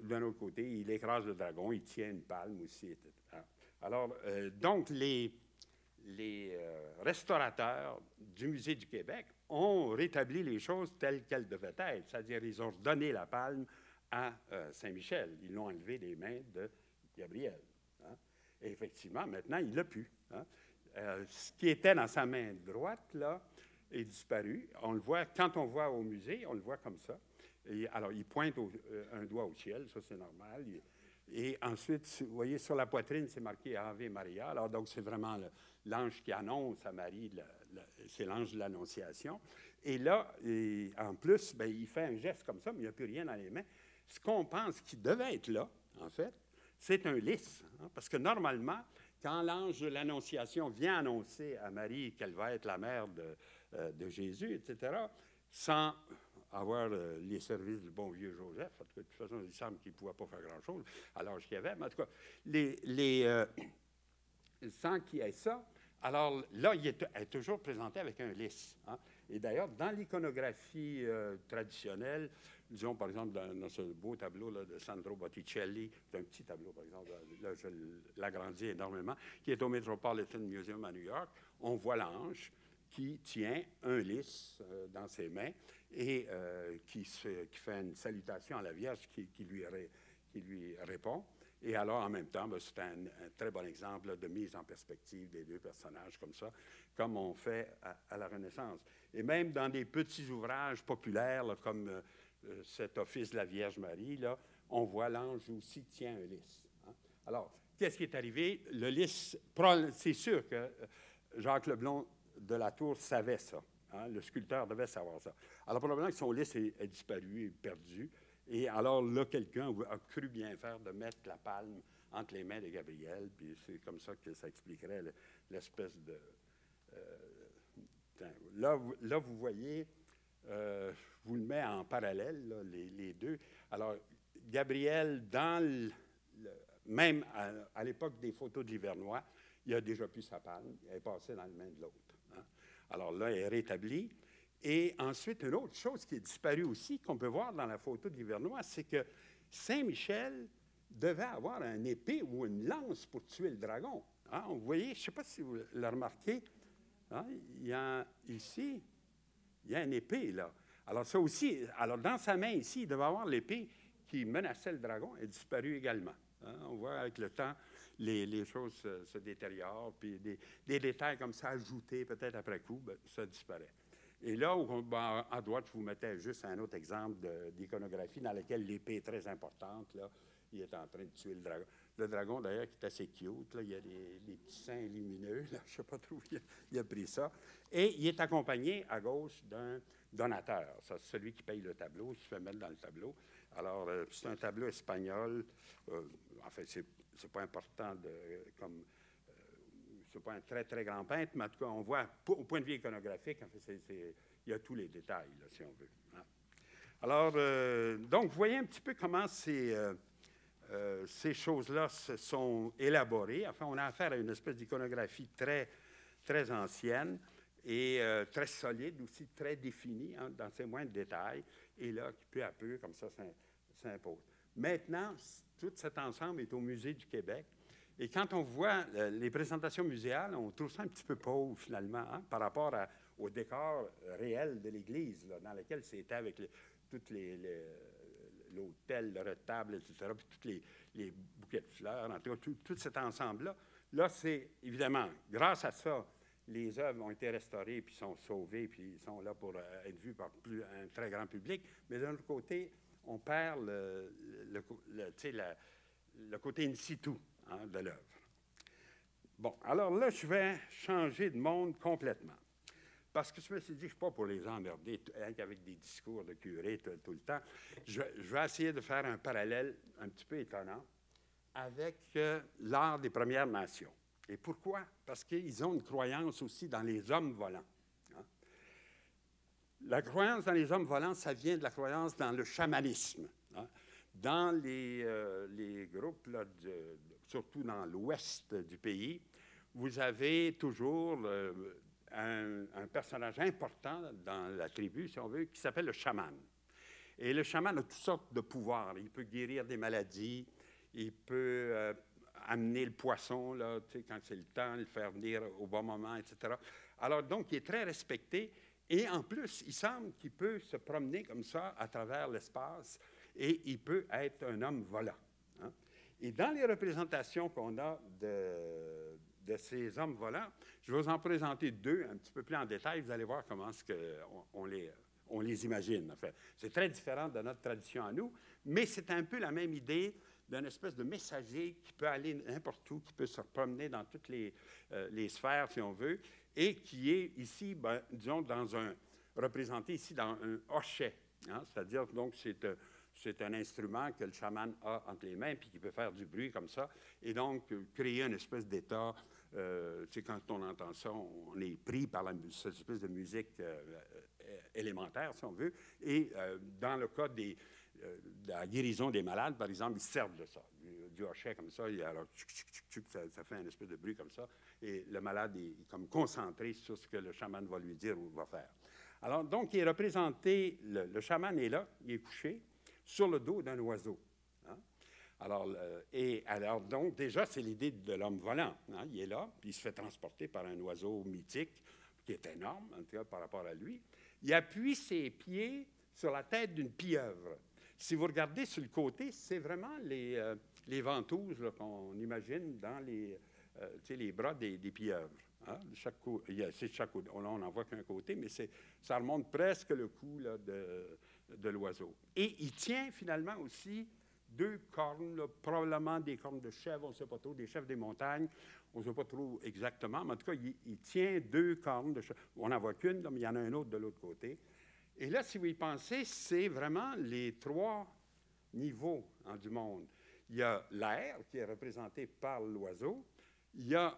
d'un autre côté, il écrase le dragon, il tient une palme aussi, etc. Alors, donc, les restaurateurs du Musée du Québec ont rétabli les choses telles qu'elles devaient être, c'est-à-dire ils ont redonné la palme à Saint-Michel. Ils l'ont enlevé des mains de Gabriel. Hein? Et effectivement, maintenant, il l'a pu. Hein? Ce qui était dans sa main droite, là, est disparu. On le voit, quand on voit au musée, on le voit comme ça. Et, alors, il pointe un doigt au ciel, ça c'est normal. Et ensuite, vous voyez, sur la poitrine, c'est marqué Ave Maria. Alors, donc, c'est vraiment l'ange qui annonce à Marie, c'est l'ange de l'Annonciation. Et là, en plus, bien, il fait un geste comme ça, mais il n'y a plus rien dans les mains. Ce qu'on pense qui devait être là, en fait, c'est un lys. Hein, parce que normalement, quand l'ange de l'Annonciation vient annoncer à Marie qu'elle va être la mère de Jésus, etc., sans avoir les services du bon vieux Joseph, en tout cas, de toute façon, il semble qu'il ne pouvait pas faire grand-chose à l'âge qu'il avait, mais en tout cas, sans qu'il y ait ça, alors là, il est toujours présenté avec un lys. Hein. Et d'ailleurs, dans l'iconographie traditionnelle, disons par exemple dans ce beau tableau là, de Sandro Botticelli, c'est un petit tableau par exemple, là je l'agrandis énormément, qui est au Metropolitan Museum à New York, on voit l'ange qui tient un lys dans ses mains et qui fait une salutation à la Vierge qui lui répond. Et alors, en même temps, c'est un très bon exemple là, de mise en perspective des deux personnages comme ça, comme on fait à la Renaissance. Et même dans des petits ouvrages populaires, là, comme cet office de la Vierge Marie, là, on voit l'ange aussi tient un lys. Hein. Alors, qu'est-ce qui est arrivé? Le lys, c'est sûr que Jacques Leblond de la Tour savait ça. Hein, le sculpteur devait savoir ça. Alors, probablement que son lys est disparu, est perdu. Et alors là, quelqu'un a cru bien faire de mettre la palme entre les mains de Gabriel, puis c'est comme ça que ça expliquerait l'espèce de... là, vous voyez, vous le mettez en parallèle, là, les deux. Alors, Gabriel, même à l'époque des photos de l'Hivernois, il a déjà plus sa palme, elle est passée dans les mains de l'autre. Hein. Alors là, elle est rétablie. Et ensuite, une autre chose qui est disparue aussi, qu'on peut voir dans la photo de l'Hivernois, c'est que Saint-Michel devait avoir un épée ou une lance pour tuer le dragon. Hein, vous voyez, je ne sais pas si vous l'avez remarqué, hein, ici, il y a une épée, là. Alors ça aussi, alors dans sa main ici, il devait avoir l'épée qui menaçait le dragon, elle est disparue également. Hein, on voit avec le temps, les choses se détériorent, puis des détails comme ça ajoutés peut-être après coup, ben, ça disparaît. Et là, à droite, je vous mettais juste un autre exemple d'iconographie dans laquelle l'épée est très importante. Là, il est en train de tuer le dragon. Le dragon, d'ailleurs, qui est assez cute. Là, il y a des petits seins lumineux. Là, je ne sais pas trop où il a pris ça. Et il est accompagné à gauche d'un donateur. C'est celui qui paye le tableau, qui se fait mettre dans le tableau. Alors, c'est un tableau espagnol. En fait, c'est pas important comme... Ce n'est pas un très, très grand peintre, mais en tout cas, on voit, au point de vue iconographique, en fait, il y a tous les détails, là, si on veut. Hein. Alors, donc, vous voyez un petit peu comment ces choses-là se sont élaborées. Enfin, on a affaire à une espèce d'iconographie très, très ancienne et très solide, aussi très définie hein, dans ses moindres détails, et là, qui peu à peu, comme ça, s'impose. Maintenant, tout cet ensemble est au Musée du Québec. Et quand on voit les présentations muséales, on trouve ça un petit peu pauvre, finalement, hein, par rapport au décor réel de l'Église, là, dans lequel c'était avec l'autel, le retable, etc., puis tous les bouquets de fleurs, en tout cas, tout cet ensemble-là. Là, c'est, évidemment, grâce à ça, les œuvres ont été restaurées, puis sont sauvées, puis sont là pour être vues par un très grand public. Mais d'un autre côté, on perd le côté in situ. Hein, de l'œuvre. Bon, alors là, je vais changer de monde complètement. Parce que je me suis dit, je ne suis pas pour les emmerder avec des discours de curé tout le temps. Je vais essayer de faire un parallèle un petit peu étonnant avec l'art des Premières Nations. Et pourquoi? Parce qu'ils ont une croyance aussi dans les hommes volants. Hein? La croyance dans les hommes volants, ça vient de la croyance dans le chamanisme. Hein? Dans les groupes, là, surtout dans l'ouest du pays, vous avez toujours un personnage important dans la tribu, si on veut, qui s'appelle le chaman. Et le chaman a toutes sortes de pouvoirs. Il peut guérir des maladies, il peut amener le poisson, là, quand c'est le temps, le faire venir au bon moment, etc. Alors, donc, il est très respecté. Et en plus, il semble qu'il peut se promener comme ça à travers l'espace et il peut être un homme volant. Hein? Et dans les représentations qu'on a de ces hommes volants, je vais vous en présenter deux un petit peu plus en détail. Vous allez voir comment on les imagine. En fait. C'est très différent de notre tradition à nous, mais c'est un peu la même idée d'une espèce de messager qui peut aller n'importe où, qui peut se promener dans toutes les sphères, si on veut, et qui est ici, ben, disons, représenté ici dans un hochet. Hein? C'est-à-dire, donc, c'est un instrument que le chaman a entre les mains, puis qui peut faire du bruit comme ça, et donc créer une espèce d'état. Tu sais, quand on entend ça, on est pris par cette espèce de musique élémentaire, si on veut. Et dans le cas de la guérison des malades, par exemple, ils se servent de ça, du hochet comme ça. Alors, ça fait une espèce de bruit comme ça. Et le malade est comme concentré sur ce que le chaman va lui dire ou va faire. Alors, donc, il est représenté, le chaman est là, il est couché sur le dos d'un oiseau. Hein? Alors, donc, déjà, c'est l'idée de l'homme volant. Hein? Il est là, puis il se fait transporter par un oiseau mythique qui est énorme, en tout cas, par rapport à lui. Il appuie ses pieds sur la tête d'une pieuvre. Si vous regardez sur le côté, c'est vraiment les ventouses qu'on imagine dans les bras des pieuvres. Hein? C'est de chaque côté. On n'en voit qu'un côté, mais ça remonte presque le cou là, de l'oiseau. Et il tient finalement aussi deux cornes, là, probablement des cornes de chèvre, on ne sait pas trop, des chèvres des montagnes, on ne sait pas trop exactement, mais en tout cas, il tient deux cornes de chèvre. On n'en voit qu'une, mais il y en a un autre de l'autre côté. Et là, si vous y pensez, c'est vraiment les trois niveaux hein, du monde. Il y a l'air, qui est représenté par l'oiseau, il y a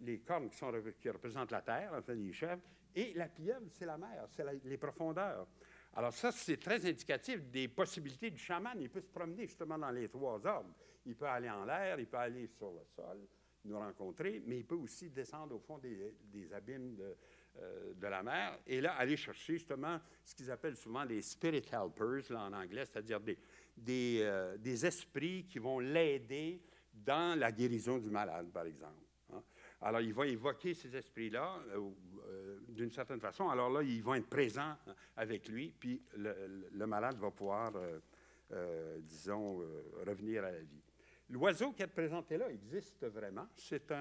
les cornes qui représentent la terre, enfin les chèvres, et la pieuvre, c'est la mer, c'est les profondeurs. Alors ça, c'est très indicatif des possibilités du chaman. Il peut se promener justement dans les trois ordres. Il peut aller en l'air, il peut aller sur le sol, nous rencontrer, mais il peut aussi descendre au fond des abîmes de la mer et là, aller chercher justement ce qu'ils appellent souvent les spirit helpers, là, en anglais, c'est-à-dire des esprits qui vont l'aider dans la guérison du malade, par exemple. Hein? Alors, il va évoquer ces esprits-là d'une certaine façon. Alors là, ils vont être présents avec lui, puis le malade va pouvoir, disons, revenir à la vie. L'oiseau qui est représenté là existe vraiment. C'est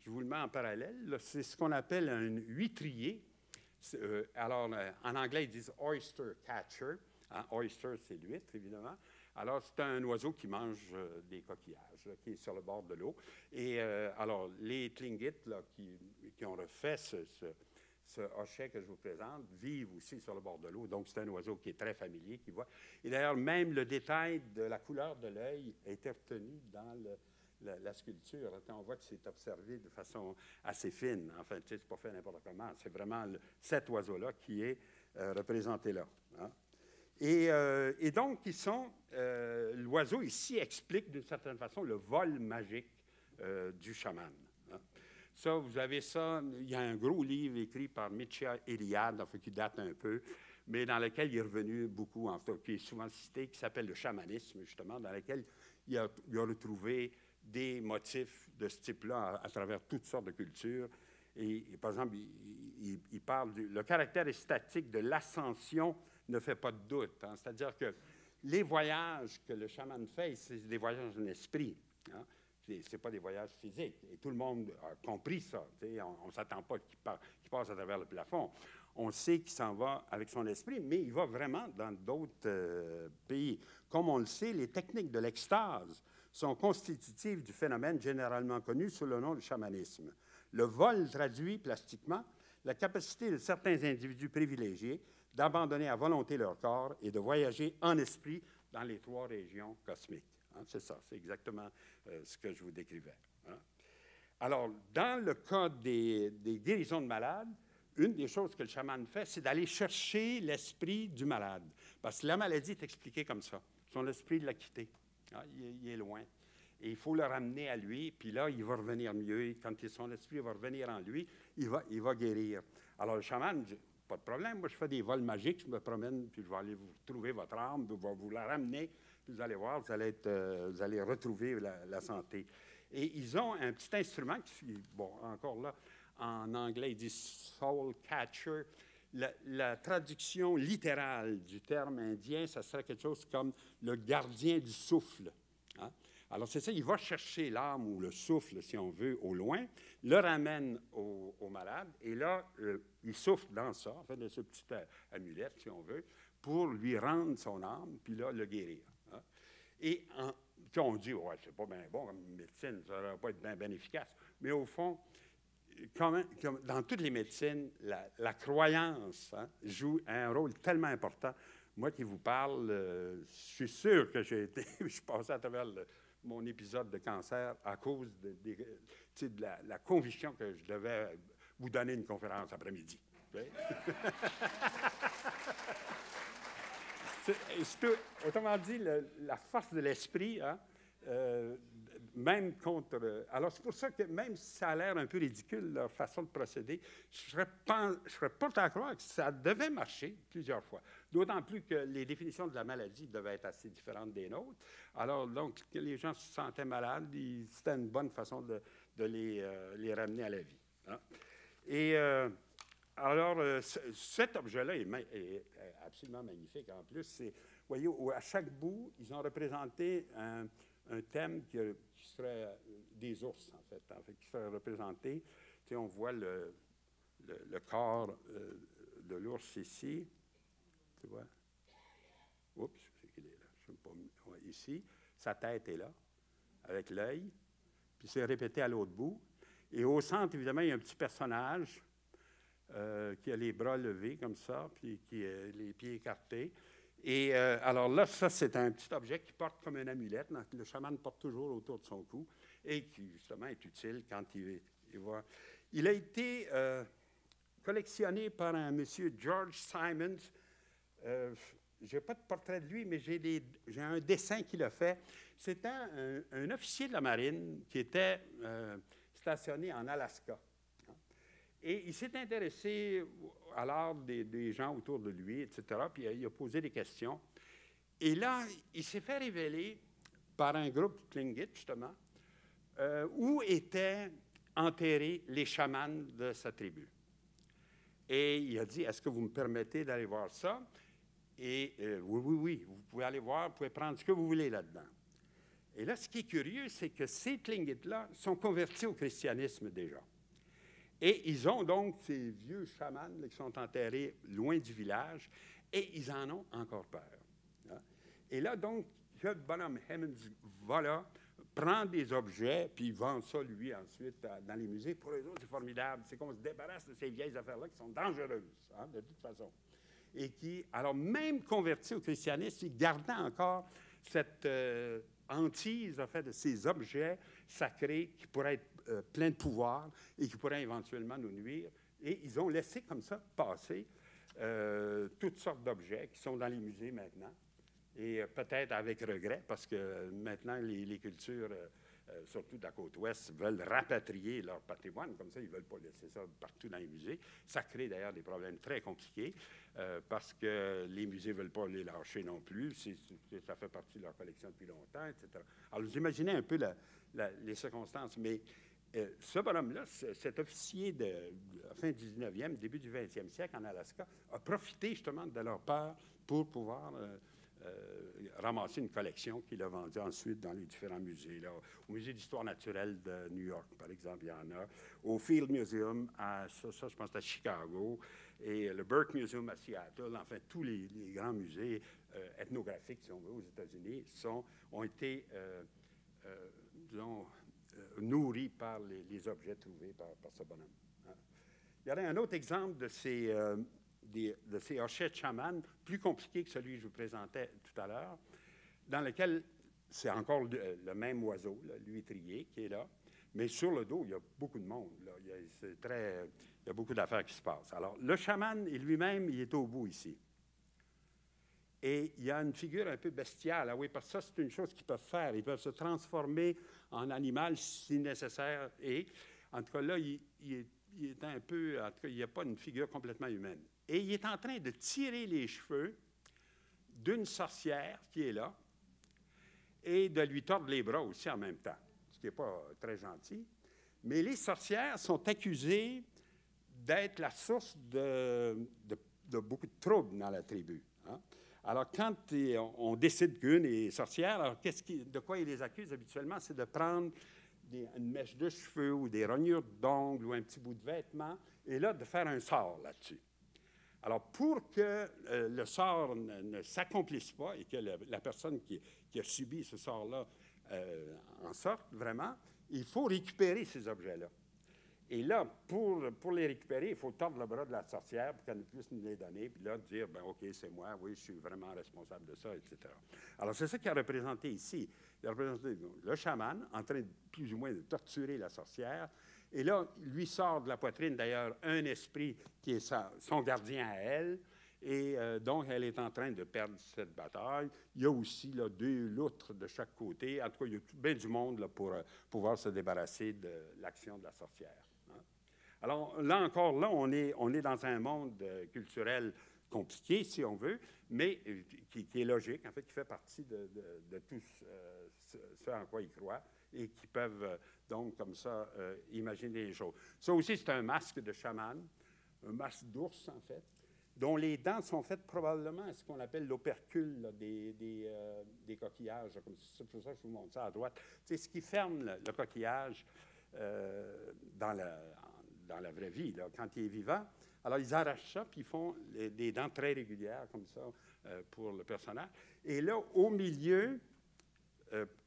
je vous le mets en parallèle, c'est ce qu'on appelle un huîtrier. Alors, en anglais, ils disent oyster catcher. Hein? Oyster, c'est l'huître, évidemment. Alors, c'est un oiseau qui mange des coquillages, là, qui est sur le bord de l'eau. Et alors, les Tlingits là, qui ont refait ce hochet que je vous présente vivent aussi sur le bord de l'eau. Donc, c'est un oiseau qui est très familier, qui voit. Et d'ailleurs, même le détail de la couleur de l'œil a été retenu dans la sculpture. On voit que c'est observé de façon assez fine. Enfin, tu sais, c'est pas fait n'importe comment. C'est vraiment cet oiseau-là qui est représenté là. Hein? Et donc, l'oiseau ici explique d'une certaine façon le vol magique du chaman. Hein? Ça, vous avez ça, il y a un gros livre écrit par Mircea Eliade, enfin, qui date un peu, mais dans lequel il est revenu beaucoup, en fait, qui est souvent cité, qui s'appelle le chamanisme, justement, dans lequel il a retrouvé des motifs de ce type-là à travers toutes sortes de cultures. Et par exemple, il parle le caractère statique de l'ascension ne fait pas de doute. Hein. C'est-à-dire que les voyages que le chaman fait, c'est des voyages en esprit. Hein. Ce n'est pas des voyages physiques. Et tout le monde a compris ça. On ne s'attend pas qu'il passe à travers le plafond. On sait qu'il s'en va avec son esprit, mais il va vraiment dans d'autres pays. Comme on le sait, les techniques de l'extase sont constitutives du phénomène généralement connu sous le nom de chamanisme. Le vol traduit plastiquement la capacité de certains individus privilégiés d'abandonner à volonté leur corps et de voyager en esprit dans les trois régions cosmiques. Hein, c'est ça, c'est exactement ce que je vous décrivais. Hein. Alors, dans le cas des guérisons de malades, une des choses que le chaman fait, c'est d'aller chercher l'esprit du malade. Parce que la maladie est expliquée comme ça. Son esprit l'a quitté. Hein, il est loin. Et il faut le ramener à lui, puis là, il va revenir mieux. Et quand son esprit va revenir en lui, il va guérir. Alors, le chaman dit, pas de problème, moi, je fais des vols magiques, je me promène, puis je vais aller vous trouver votre âme, je vais vous la ramener, puis vous allez voir, vous allez retrouver la santé. Et ils ont un petit instrument, bon, encore là, en anglais, ils disent soul catcher. La traduction littérale du terme indien, ça serait quelque chose comme le gardien du souffle. Hein? Alors, c'est ça, il va chercher l'âme ou le souffle, si on veut, au loin, le ramène au malade, et là, il souffle dans ça, en fait, de ce petit amulette, si on veut, pour lui rendre son âme, puis là, le guérir. Hein? Et puis on dit, ouais, c'est pas bien bon comme médecine, ça ne va pas être bien efficace. Mais au fond, comme dans toutes les médecines, la croyance joue un rôle tellement important. Moi qui vous parle, je suis sûr que je suis passé à travers mon épisode de cancer à cause de la conviction que je devais vous donner une conférence après-midi. Autrement dit, la force de l'esprit, hein, même contre... alors, c'est pour ça que même si ça a l'air un peu ridicule, leur façon de procéder, je ne serais pas à croire que ça devait marcher plusieurs fois. D'autant plus que les définitions de la maladie devaient être assez différentes des nôtres. Alors, donc, que les gens se sentaient malades, c'était une bonne façon de les ramener à la vie. Hein. Et... alors, cet objet-là est absolument magnifique. En plus, vous voyez, à chaque bout, ils ont représenté un thème qui serait des ours, en fait qui serait représenté. Tu sais, on voit le corps de l'ours ici. Tu vois? Oups, c'est qu'il est là. Je ne sais pas. Ouais, ici. Sa tête est là, avec l'œil. Puis c'est répété à l'autre bout. Et au centre, évidemment, il y a un petit personnage qui a les bras levés comme ça, puis qui a les pieds écartés. Et alors là, ça, c'est un petit objet qui porte comme une amulette. Donc, le chaman porte toujours autour de son cou et qui, justement, est utile quand il va... Il a été collectionné par un monsieur, George Simons. Je n'ai pas de portrait de lui, mais j'ai un dessin qu'il a fait. C'était un officier de la marine qui était stationné en Alaska. Et il s'est intéressé à l'art des gens autour de lui, etc. Puis il a posé des questions. Et là, il s'est fait révéler par un groupe Tlingit, justement, où étaient enterrés les chamans de sa tribu. Et il a dit, est-ce que vous me permettez d'aller voir ça? Et oui, vous pouvez aller voir, vous pouvez prendre ce que vous voulez là-dedans. Et là, ce qui est curieux, c'est que ces Tlingits-là sont convertis au christianisme déjà. Et ils ont donc ces vieux chamans là, qui sont enterrés loin du village, et ils en ont encore peur. Hein? Et là, donc, le bonhomme Hemmons va là, prend des objets, puis il vend ça, lui, ensuite, dans les musées. Pour eux autres, c'est formidable. C'est qu'on se débarrasse de ces vieilles affaires-là qui sont dangereuses, hein, de toute façon. Et qui, alors, même convertis au christianisme, ils gardaient encore cette hantise, en fait, de ces objets sacrés qui pourraient être plein de pouvoir et qui pourraient éventuellement nous nuire. Et ils ont laissé comme ça passer toutes sortes d'objets qui sont dans les musées maintenant. Et peut-être avec regret, parce que maintenant, les cultures, surtout de la côte ouest, veulent rapatrier leur patrimoine. Comme ça, ils ne veulent pas laisser ça partout dans les musées. Ça crée d'ailleurs des problèmes très compliqués, parce que les musées ne veulent pas les lâcher non plus. Ça fait partie de leur collection depuis longtemps, etc. Alors, vous imaginez un peu les circonstances, mais ce bonhomme-là, cet officier de la fin du 19e, début du 20e siècle en Alaska, a profité justement de leur peur pour pouvoir ramasser une collection qu'il a vendue ensuite dans les différents musées. Là. Au Musée d'histoire naturelle de New York, par exemple, il y en a. Au Field Museum, ça je pense, à Chicago, et le Burke Museum à Seattle. Enfin, tous les grands musées ethnographiques, si on veut, aux États-Unis, ont été, disons, nourris par les objets trouvés par ce bonhomme. Hein. Il y aurait un autre exemple de ces hochets de chaman, plus compliqué que celui que je vous présentais tout à l'heure, dans lequel c'est encore le même oiseau, l'huîtrier, qui est là, mais sur le dos, il y a beaucoup de monde. Là. Il y a beaucoup d'affaires qui se passent. Alors, le chaman lui-même, il est au bout ici. Et il y a une figure un peu bestiale. Ah oui, parce que ça, c'est une chose qu'ils peuvent faire. Ils peuvent se transformer en animal si nécessaire. Et, en tout cas, là, il est un peu... En tout cas, il n'y a pas une figure complètement humaine. Et il est en train de tirer les cheveux d'une sorcière qui est là et de lui tordre les bras aussi en même temps, ce qui n'est pas très gentil. Mais les sorcières sont accusées d'être la source de beaucoup de troubles dans la tribu. Hein? Alors, quand on décide qu'une est sorcière, alors de quoi ils les accusent habituellement? C'est de prendre une mèche de cheveux ou des rognures d'ongles ou un petit bout de vêtement, et là, de faire un sort là-dessus. Alors, pour que le sort ne s'accomplisse pas et que la personne qui a subi ce sort-là en sorte vraiment, il faut récupérer ces objets-là. Et là, pour les récupérer, il faut tordre le bras de la sorcière pour qu'elle puisse nous les donner, puis là, dire, bien, OK, c'est moi, oui, je suis vraiment responsable de ça, etc. Alors, c'est ça qu'il a représenté ici. Il a représenté le chaman en train, plus ou moins, de torturer la sorcière. Et là, lui sort de la poitrine, d'ailleurs, un esprit qui est son gardien à elle. Et donc, elle est en train de perdre cette bataille. Il y a aussi là, 2 loutres de chaque côté. En tout cas, il y a bien du monde là, pour pouvoir se débarrasser de l'action de la sorcière. Alors, là encore, là, on est dans un monde culturel compliqué, si on veut, mais qui est logique, en fait, qui fait partie de tout ce en quoi ils croient et qui peuvent, donc, comme ça, imaginer les choses. Ça aussi, c'est un masque de chaman, un masque d'ours, en fait, dont les dents sont faites probablement à ce qu'on appelle l'opercule là, des coquillages. C'est pour ça que je vous montre ça à droite. C'est ce qui ferme le coquillage dans la vraie vie, là, quand il est vivant. Alors, ils arrachent ça, puis ils font des dents très régulières, comme ça, pour le personnage. Et là, au milieu,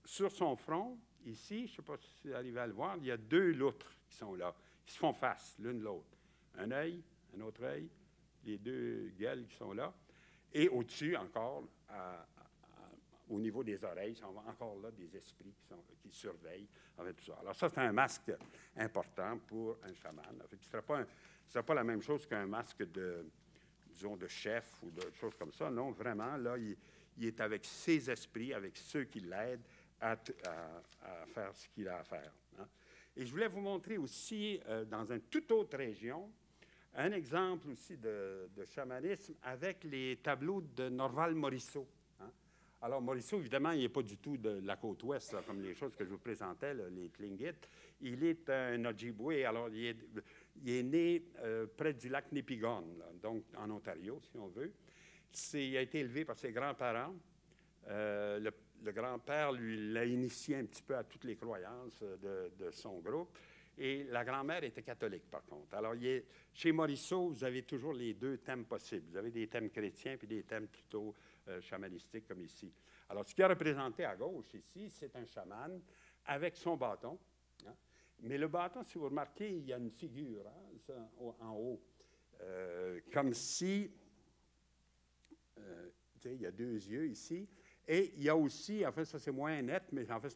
sur son front, ici, je ne sais pas si vous arrivez à le voir, il y a 2 loutres qui sont là, qui se font face l'une l'autre. Un œil, un autre œil, les 2 gueules qui sont là. Et au-dessus, encore, au niveau des oreilles, il y a encore là des esprits qui surveillent avec tout ça. Alors ça, c'est un masque important pour un chaman. En fait, ce ne sera pas la même chose qu'un masque de, disons, de chef ou de choses comme ça. Non, vraiment, là, il est avec ses esprits, avec ceux qui l'aident à faire ce qu'il a à faire. Hein. Et je voulais vous montrer aussi, dans une toute autre région, un exemple aussi de chamanisme avec les tableaux de Norval Morisseau. Hein. Alors, Morisseau, évidemment, il n'est pas du tout de la côte ouest, là, comme les choses que je vous présentais, là, les Tlingit. Il est un Ojibwe, alors il est né près du lac Nipigon, là, donc en Ontario, si on veut. Il a été élevé par ses grands-parents. Le grand-père l'a initié un petit peu à toutes les croyances de son groupe. Et la grand-mère était catholique, par contre. Alors, chez Morisseau, vous avez toujours les 2 thèmes possibles. Vous avez des thèmes chrétiens puis des thèmes plutôt chamanistiques, comme ici. Alors, ce qui est représenté à gauche, ici, c'est un chaman avec son bâton. Hein. Mais le bâton, si vous remarquez, il y a une figure hein, en haut. Comme si... il y a 2 yeux ici. Et il y a aussi, en fait, ça c'est moins net, mais en fait,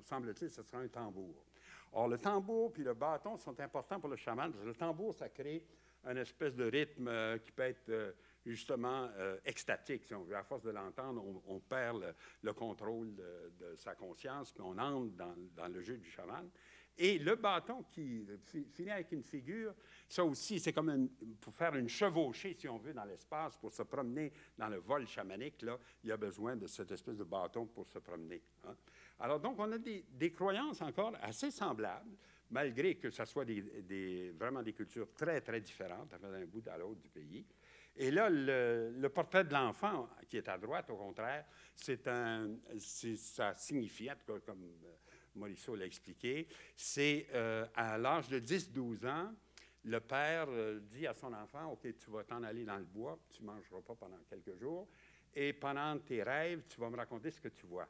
semble-t-il, ce sera un tambour. Or, le tambour puis le bâton sont importants pour le chaman, parce que le tambour, ça crée une espèce de rythme qui peut être justement extatique, si on veut. À force de l'entendre, on perd le contrôle de sa conscience, puis on entre dans le jeu du chaman. Et le bâton qui finit avec une figure, ça aussi, c'est comme pour faire une chevauchée, si on veut, dans l'espace, pour se promener dans le vol chamanique, là, il y a besoin de cette espèce de bâton pour se promener. Hein. Alors, donc, on a des croyances encore assez semblables, malgré que ce soit vraiment des cultures très, très différentes, d'un bout à l'autre du pays. Et là, le portrait de l'enfant qui est à droite, au contraire, ça signifie, en tout cas, comme Morisseau l'a expliqué, c'est à l'âge de 10-12 ans, le père dit à son enfant, OK, tu vas t'en aller dans le bois, tu ne mangeras pas pendant quelques jours, et pendant tes rêves, tu vas me raconter ce que tu vois.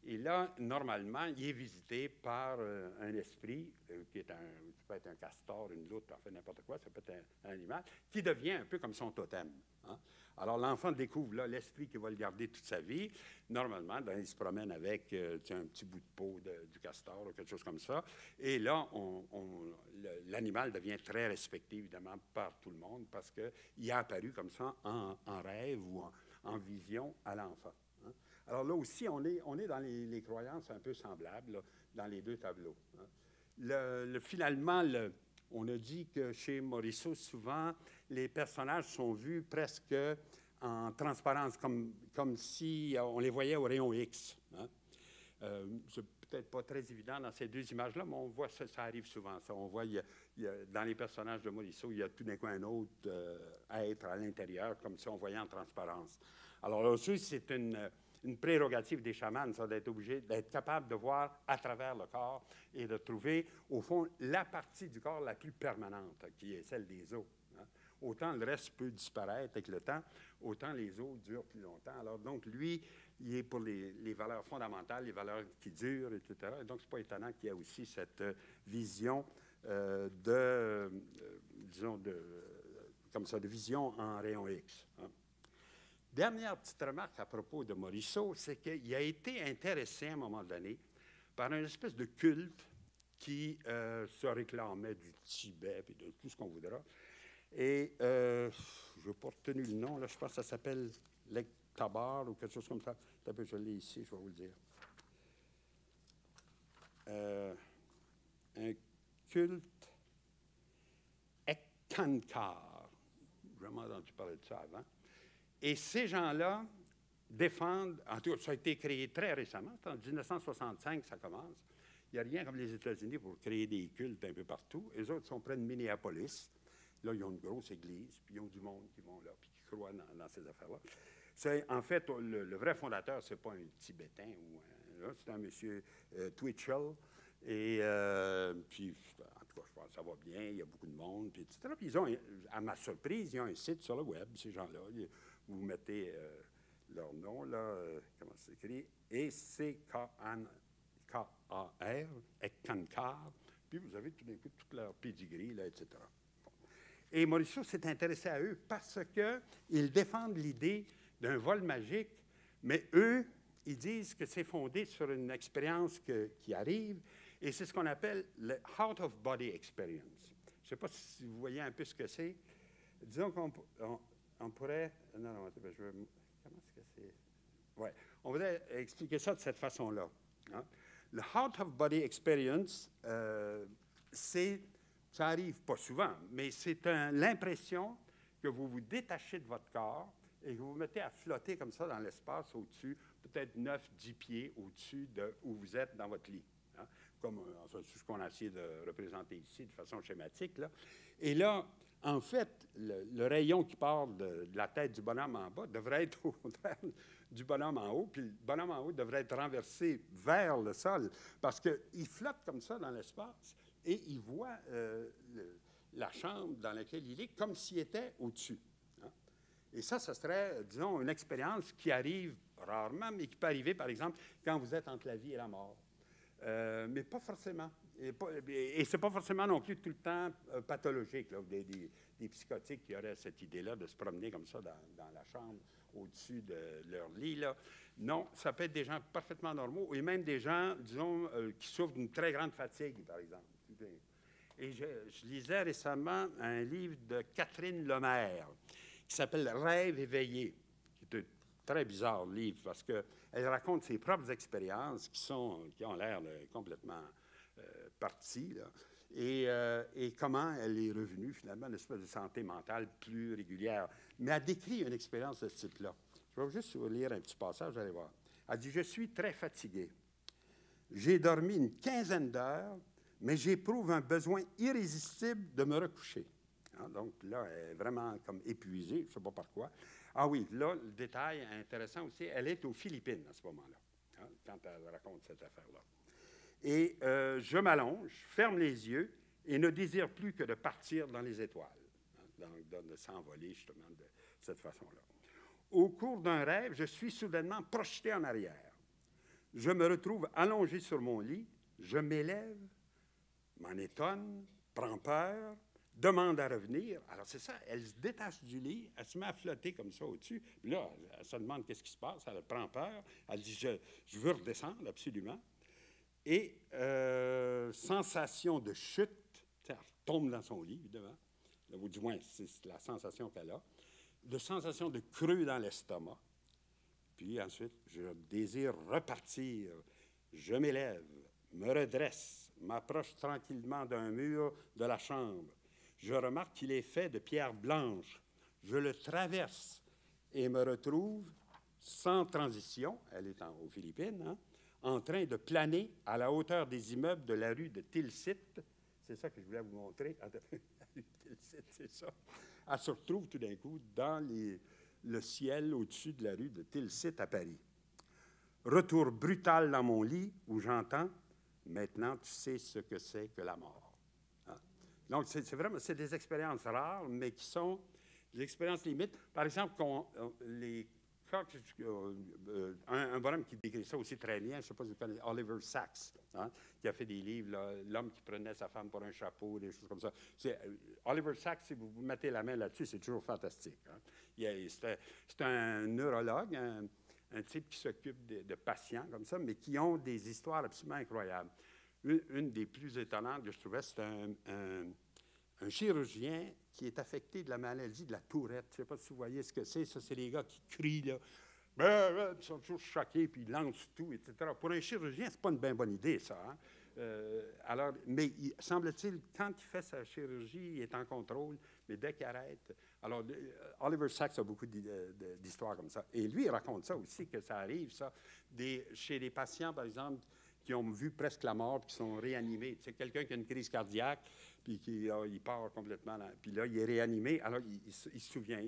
Et là, normalement, il est visité par un esprit, qui peut être un castor, une loutre, en fait, n'importe quoi, ça peut être un animal, qui devient un peu comme son totem. Hein? Alors, l'enfant découvre là l'esprit qui va le garder toute sa vie. Normalement, il se promène avec un petit bout de peau du castor ou quelque chose comme ça. Et là, l'animal devient très respecté, évidemment, par tout le monde parce qu'il est apparu comme ça en rêve ou en vision à l'enfant. Hein. Alors là aussi, on est dans les croyances un peu semblables là, dans les deux tableaux. Hein. Finalement, on a dit que chez Morisot, souvent, les personnages sont vus presque en transparence, comme si on les voyait au rayon X. Hein. C'est peut-être pas très évident dans ces deux images-là, mais on voit ça arrive souvent. Ça. On voit, dans les personnages de Morisot, il y a tout d'un coup un autre être à l'intérieur, comme si on voyait en transparence. Alors là aussi, c'est une prérogative des chamans, ça, d'être obligé, d'être capable de voir à travers le corps et de trouver, au fond, la partie du corps la plus permanente, qui est celle des os. Hein. Autant le reste peut disparaître avec le temps, autant les os durent plus longtemps. Alors donc, lui, il est pour les valeurs fondamentales, les valeurs qui durent, etc. Et donc, ce n'est pas étonnant qu'il y ait aussi cette vision disons, comme ça, de vision en rayon X. Hein. Dernière petite remarque à propos de Morisot, c'est qu'il a été intéressé à un moment donné par une espèce de culte qui se réclamait du Tibet et de tout ce qu'on voudra. Et je n'ai pas retenu le nom, là, je pense que ça s'appelle l'Ektabar ou quelque chose comme ça. Je l'ai ici, je vais vous le dire. Un culte Ekkankar. J'ai jamais entendu parler de ça avant. Et ces gens-là défendent, en tout cas, ça a été créé très récemment, c'est en 1965 que ça commence. Il n'y a rien comme les États-Unis pour créer des cultes un peu partout. Les autres sont près de Minneapolis. Là, ils ont une grosse église, puis ils ont du monde qui vont là, puis qui croient dans ces affaires-là. En fait, le vrai fondateur, ce n'est pas un Tibétain, c'est un monsieur Twitchell. Et puis, en tout cas, je pense que ça va bien, il y a beaucoup de monde, puis etc. Puis ils ont, à ma surprise, ils ont un site sur le web, ces gens-là. Vous mettez leur nom, là, comment c'est écrit, Ekkankar, Ekkankar, puis vous avez tout d'un coup toute leur pedigree, là, etc. Bon. Et Morisot s'est intéressé à eux parce qu'ils défendent l'idée d'un vol magique, mais eux, ils disent que c'est fondé sur une expérience qui arrive, et c'est ce qu'on appelle le out-of-body experience. Je ne sais pas si vous voyez un peu ce que c'est. Disons qu'on pourrait... Non, attends, comment est-ce que c'est? Oui, on voudrait expliquer ça de cette façon-là. Hein? Le out-of-body experience, ça arrive pas souvent, mais c'est l'impression que vous vous détachez de votre corps et que vous vous mettez à flotter comme ça dans l'espace au-dessus, peut-être 9-10 pieds au-dessus de où vous êtes dans votre lit. Hein? Comme enfin, c'est ce qu'on a essayé de représenter ici de façon schématique. Là. Et là, en fait, le rayon qui part de la tête du bonhomme en bas devrait être au contraire du bonhomme en haut, puis le bonhomme en haut devrait être renversé vers le sol, parce qu'il flotte comme ça dans l'espace et il voit la chambre dans laquelle il est comme s'il était au-dessus. Hein? Et ça serait, disons, une expérience qui arrive rarement, mais qui peut arriver, par exemple, quand vous êtes entre la vie et la mort. Mais pas forcément. Et ce n'est pas forcément non plus tout le temps pathologique, là, des psychotiques qui auraient cette idée-là de se promener comme ça dans la chambre au-dessus de leur lit. Là. Non, ça peut être des gens parfaitement normaux et même des gens, disons, qui souffrent d'une très grande fatigue, par exemple. Et je lisais récemment un livre de Catherine Lemaire qui s'appelle « Rêve éveillé », qui est un très bizarre livre parce qu'elle raconte ses propres expériences qui ont l'air complètement parties, là, et comment elle est revenue finalement à une espèce de santé mentale plus régulière. Mais elle décrit une expérience de ce type-là. Je vais juste vous lire un petit passage, vous allez voir. Elle dit « Je suis très fatiguée. J'ai dormi une 15aine d'heures, mais j'éprouve un besoin irrésistible de me recoucher. » Hein, donc là, elle est vraiment comme épuisée, je ne sais pas par quoi. Ah oui, là, le détail intéressant aussi, elle est aux Philippines à ce moment-là, hein, quand elle raconte cette affaire-là. Et je m'allonge, ferme les yeux et ne désire plus que de partir dans les étoiles, hein, de s'envoler justement de cette façon-là. Au cours d'un rêve, je suis soudainement projeté en arrière. Je me retrouve allongé sur mon lit, je m'élève, m'en étonne, prend peur, demande à revenir. Alors, c'est ça, elle se détache du lit, elle se met à flotter comme ça au-dessus. Puis là, elle se demande qu'est-ce qui se passe, elle prend peur, elle dit je veux redescendre absolument. Et sensation de chute, elle tombe dans son lit, évidemment, ou du moins, c'est la sensation qu'elle a, de sensation de creux dans l'estomac, Puis ensuite, je désire repartir. Je m'élève, me redresse, m'approche tranquillement d'un mur de la chambre. Je remarque qu'il est fait de pierre blanche. Je le traverse et me retrouve sans transition, elle est aux Philippines, hein, en train de planer à la hauteur des immeubles de la rue de Tilsit. C'est ça que je voulais vous montrer. La rue de Tilsit, c'est ça. Elle se retrouve tout d'un coup dans le ciel au-dessus de la rue de Tilsit à Paris. Retour brutal dans mon lit où j'entends « Maintenant, tu sais ce que c'est que la mort. » Hein? Donc, c'est vraiment des expériences rares, mais qui sont des expériences limites. Par exemple, un bonhomme qui décrit ça aussi très bien, je ne sais pas si vous connaissez, Oliver Sacks, hein, qui a fait des livres, L'homme qui prenait sa femme pour un chapeau, des choses comme ça. Oliver Sacks, si vous mettez la main là-dessus, c'est toujours fantastique. Hein. C'est un neurologue, un type qui s'occupe de patients comme ça, mais qui ont des histoires absolument incroyables. Une des plus étonnantes que je trouvais, c'est un chirurgien qui est affecté de la maladie de la tourette. Je ne sais pas si vous voyez ce que c'est. Ça, c'est les gars qui crient, là. Ils sont toujours choqués, puis ils lancent tout, etc. Pour un chirurgien, ce n'est pas une bien bonne idée, ça. Hein? Mais semble-t-il, quand il fait sa chirurgie, il est en contrôle, mais dès qu'il arrête... Alors, Oliver Sacks a beaucoup d'histoires comme ça. Et lui, il raconte ça aussi, que ça arrive, ça, chez des patients, par exemple, qui ont vu presque la mort, puis qui sont réanimés. C'est quelqu'un qui a une crise cardiaque, puis il part complètement, puis là, il est réanimé, alors il se souvient,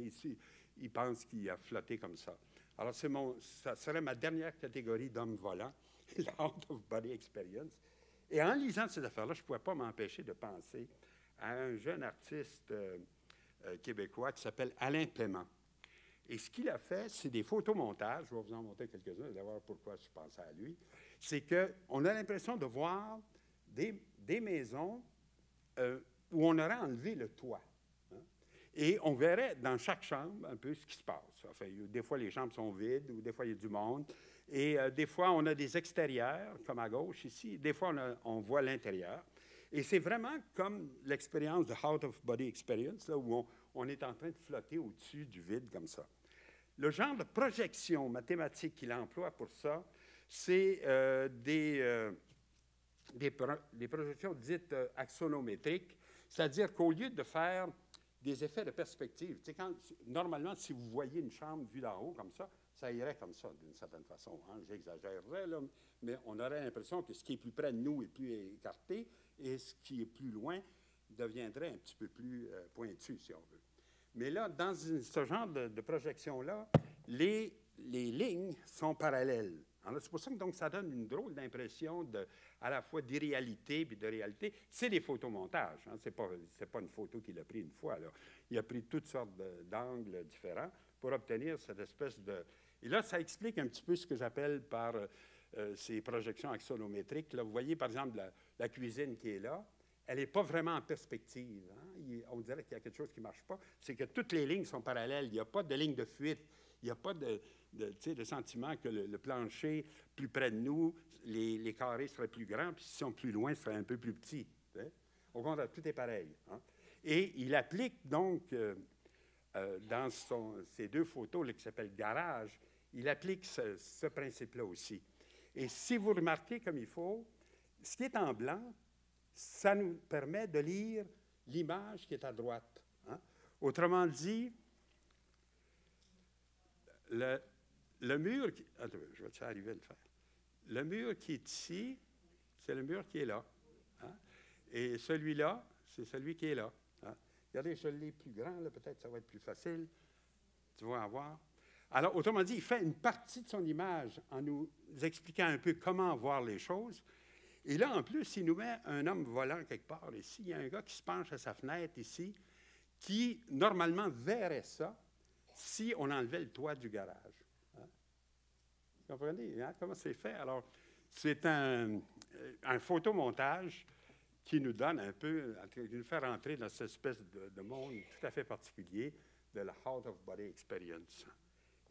il pense qu'il a flotté comme ça. Alors, ça serait ma dernière catégorie d'hommes volants, l'out-of-body experience. Et en lisant ces affaires-là, je ne pouvais pas m'empêcher de penser à un jeune artiste québécois qui s'appelle Alain Paiement. Et ce qu'il a fait, c'est des photomontages. Je vais vous en montrer quelques-uns, d'avoir pourquoi je pensais à lui. C'est qu'on a l'impression de voir des maisons où on aurait enlevé le toit. Hein? Et on verrait dans chaque chambre un peu ce qui se passe. Enfin, des fois, les chambres sont vides, ou des fois, il y a du monde. Et des fois, on a des extérieurs, comme à gauche ici. Des fois, on voit l'intérieur. Et c'est vraiment comme l'expérience de out-of-body experience, là, où on est en train de flotter au-dessus du vide comme ça. Le genre de projection mathématique qu'il emploie pour ça, c'est des projections dites axonométriques, c'est-à-dire qu'au lieu de faire des effets de perspective, normalement, si vous voyez une chambre vue d'en haut comme ça irait comme ça, d'une certaine façon. Hein, j'exagérerais, là, mais on aurait l'impression que ce qui est plus près de nous est plus écarté et ce qui est plus loin deviendrait un petit peu plus pointu, si on veut. Mais là, dans ce genre de projection-là, les lignes sont parallèles. C'est pour ça que donc, ça donne une drôle d'impression à la fois d'irréalité et de réalité. C'est des photomontages. Hein, ce n'est pas une photo qu'il a prise une fois. Là. Il a pris toutes sortes d'angles différents pour obtenir cette espèce de... Et là, ça explique un petit peu ce que j'appelle par ces projections axonométriques. Là, vous voyez, par exemple, la cuisine qui est là. Elle n'est pas vraiment en perspective. Hein? On dirait qu'il y a quelque chose qui ne marche pas. C'est que toutes les lignes sont parallèles. Il n'y a pas de ligne de fuite. Il n'y a pas de sentiment que le plancher, plus près de nous, les carrés seraient plus grands, puis s'ils sont plus loin, seraient un peu plus petits. Hein? Au contraire, tout est pareil. Hein? Et il applique donc, dans ces deux photos là, qui s'appellent « Garage », il applique ce principe-là aussi. Et si vous remarquez comme il faut, ce qui est en blanc, ça nous permet de lire l'image qui est à droite. Hein? Autrement dit, le mur... Attends, je vais arriver à le faire. Le mur qui est ici, c'est le mur qui est là. Hein? Et celui-là, c'est celui qui est là. Hein? Regardez, je l'ai plus grand, là, peut-être ça va être plus facile. Tu vas en voir. Alors, autrement dit, il fait une partie de son image en nous expliquant un peu comment voir les choses. Et là, en plus, il nous met un homme volant quelque part ici. Il y a un gars qui se penche à sa fenêtre ici, qui, normalement, verrait ça si on enlevait le toit du garage. Hein? Vous comprenez hein, comment c'est fait? Alors, c'est un photomontage qui nous donne un peu, qui nous fait rentrer dans cette espèce de monde tout à fait particulier de la out-of-body experience.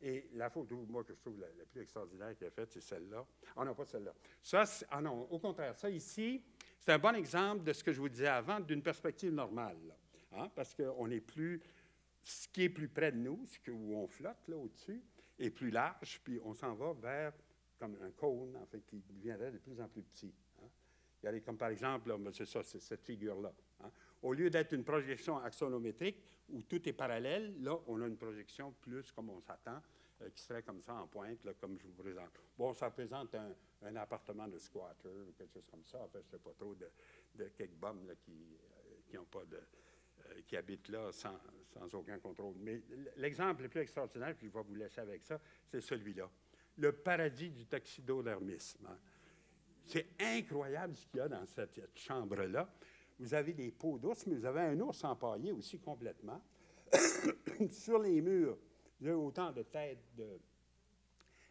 Et la photo, moi, que je trouve la plus extraordinaire qu'il a faite, c'est celle-là. Ah non, pas celle-là. Ça, non, au contraire. Ça, ici, c'est un bon exemple de ce que je vous disais avant, d'une perspective normale. Là, hein, parce qu'on n'est plus... Ce qui est plus près de nous, où on flotte, là, au-dessus, est plus large, puis on s'en va vers comme un cône, en fait, qui deviendrait de plus en plus petit. Hein. Regardez, comme par exemple, là, c'est ça, c'est cette figure-là. Hein. Au lieu d'être une projection axonométrique où tout est parallèle, là, on a une projection plus comme on s'attend, qui serait comme ça en pointe, là, comme je vous présente. Bon, ça représente un appartement de squatter, ou quelque chose comme ça. En fait, je ne sais pas trop de quelques bums là, qui ont pas de... qui habitent là sans aucun contrôle. Mais l'exemple le plus extraordinaire, puis je vais vous laisser avec ça, c'est celui-là. Le paradis du taxidermisme. Hein. C'est incroyable ce qu'il y a dans cette chambre-là. Vous avez des peaux d'ours, mais vous avez un ours empaillé aussi complètement. Sur les murs, vous avez autant de têtes de...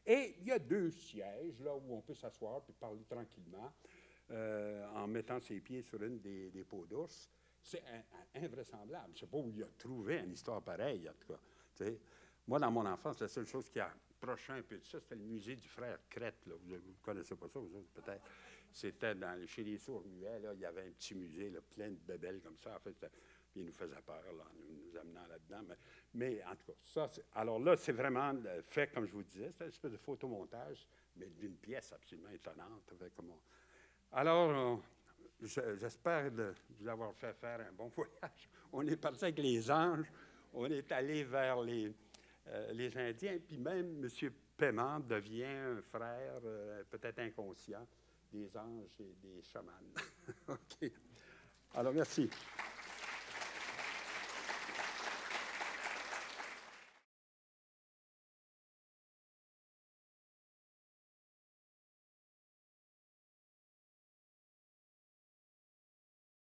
Et il y a 2 sièges là où on peut s'asseoir et parler tranquillement en mettant ses pieds sur une des peaux d'ours. C'est invraisemblable. Je ne sais pas où il a trouvé une histoire pareille, en tout cas. T'sais. Moi, dans mon enfance, la seule chose qui approchait un peu de ça, c'était le musée du frère Crête. Là. Vous ne connaissez pas ça, vous autres, peut-être? C'était chez les sourds-muets, il y avait un petit musée là, plein de bébelles comme ça. En fait, puis il nous faisait peur là, en nous amenant là-dedans. Mais en tout cas, ça, alors là, c'est vraiment fait, comme je vous disais, c'est une espèce de photomontage, mais d'une pièce absolument étonnante. Alors, j'espère vous avoir fait faire un bon voyage. On est parti avec les anges, on est allé vers les Indiens, puis même M. Paiement devient un frère, peut-être inconscient, des anges et des chamans. OK. Alors, merci.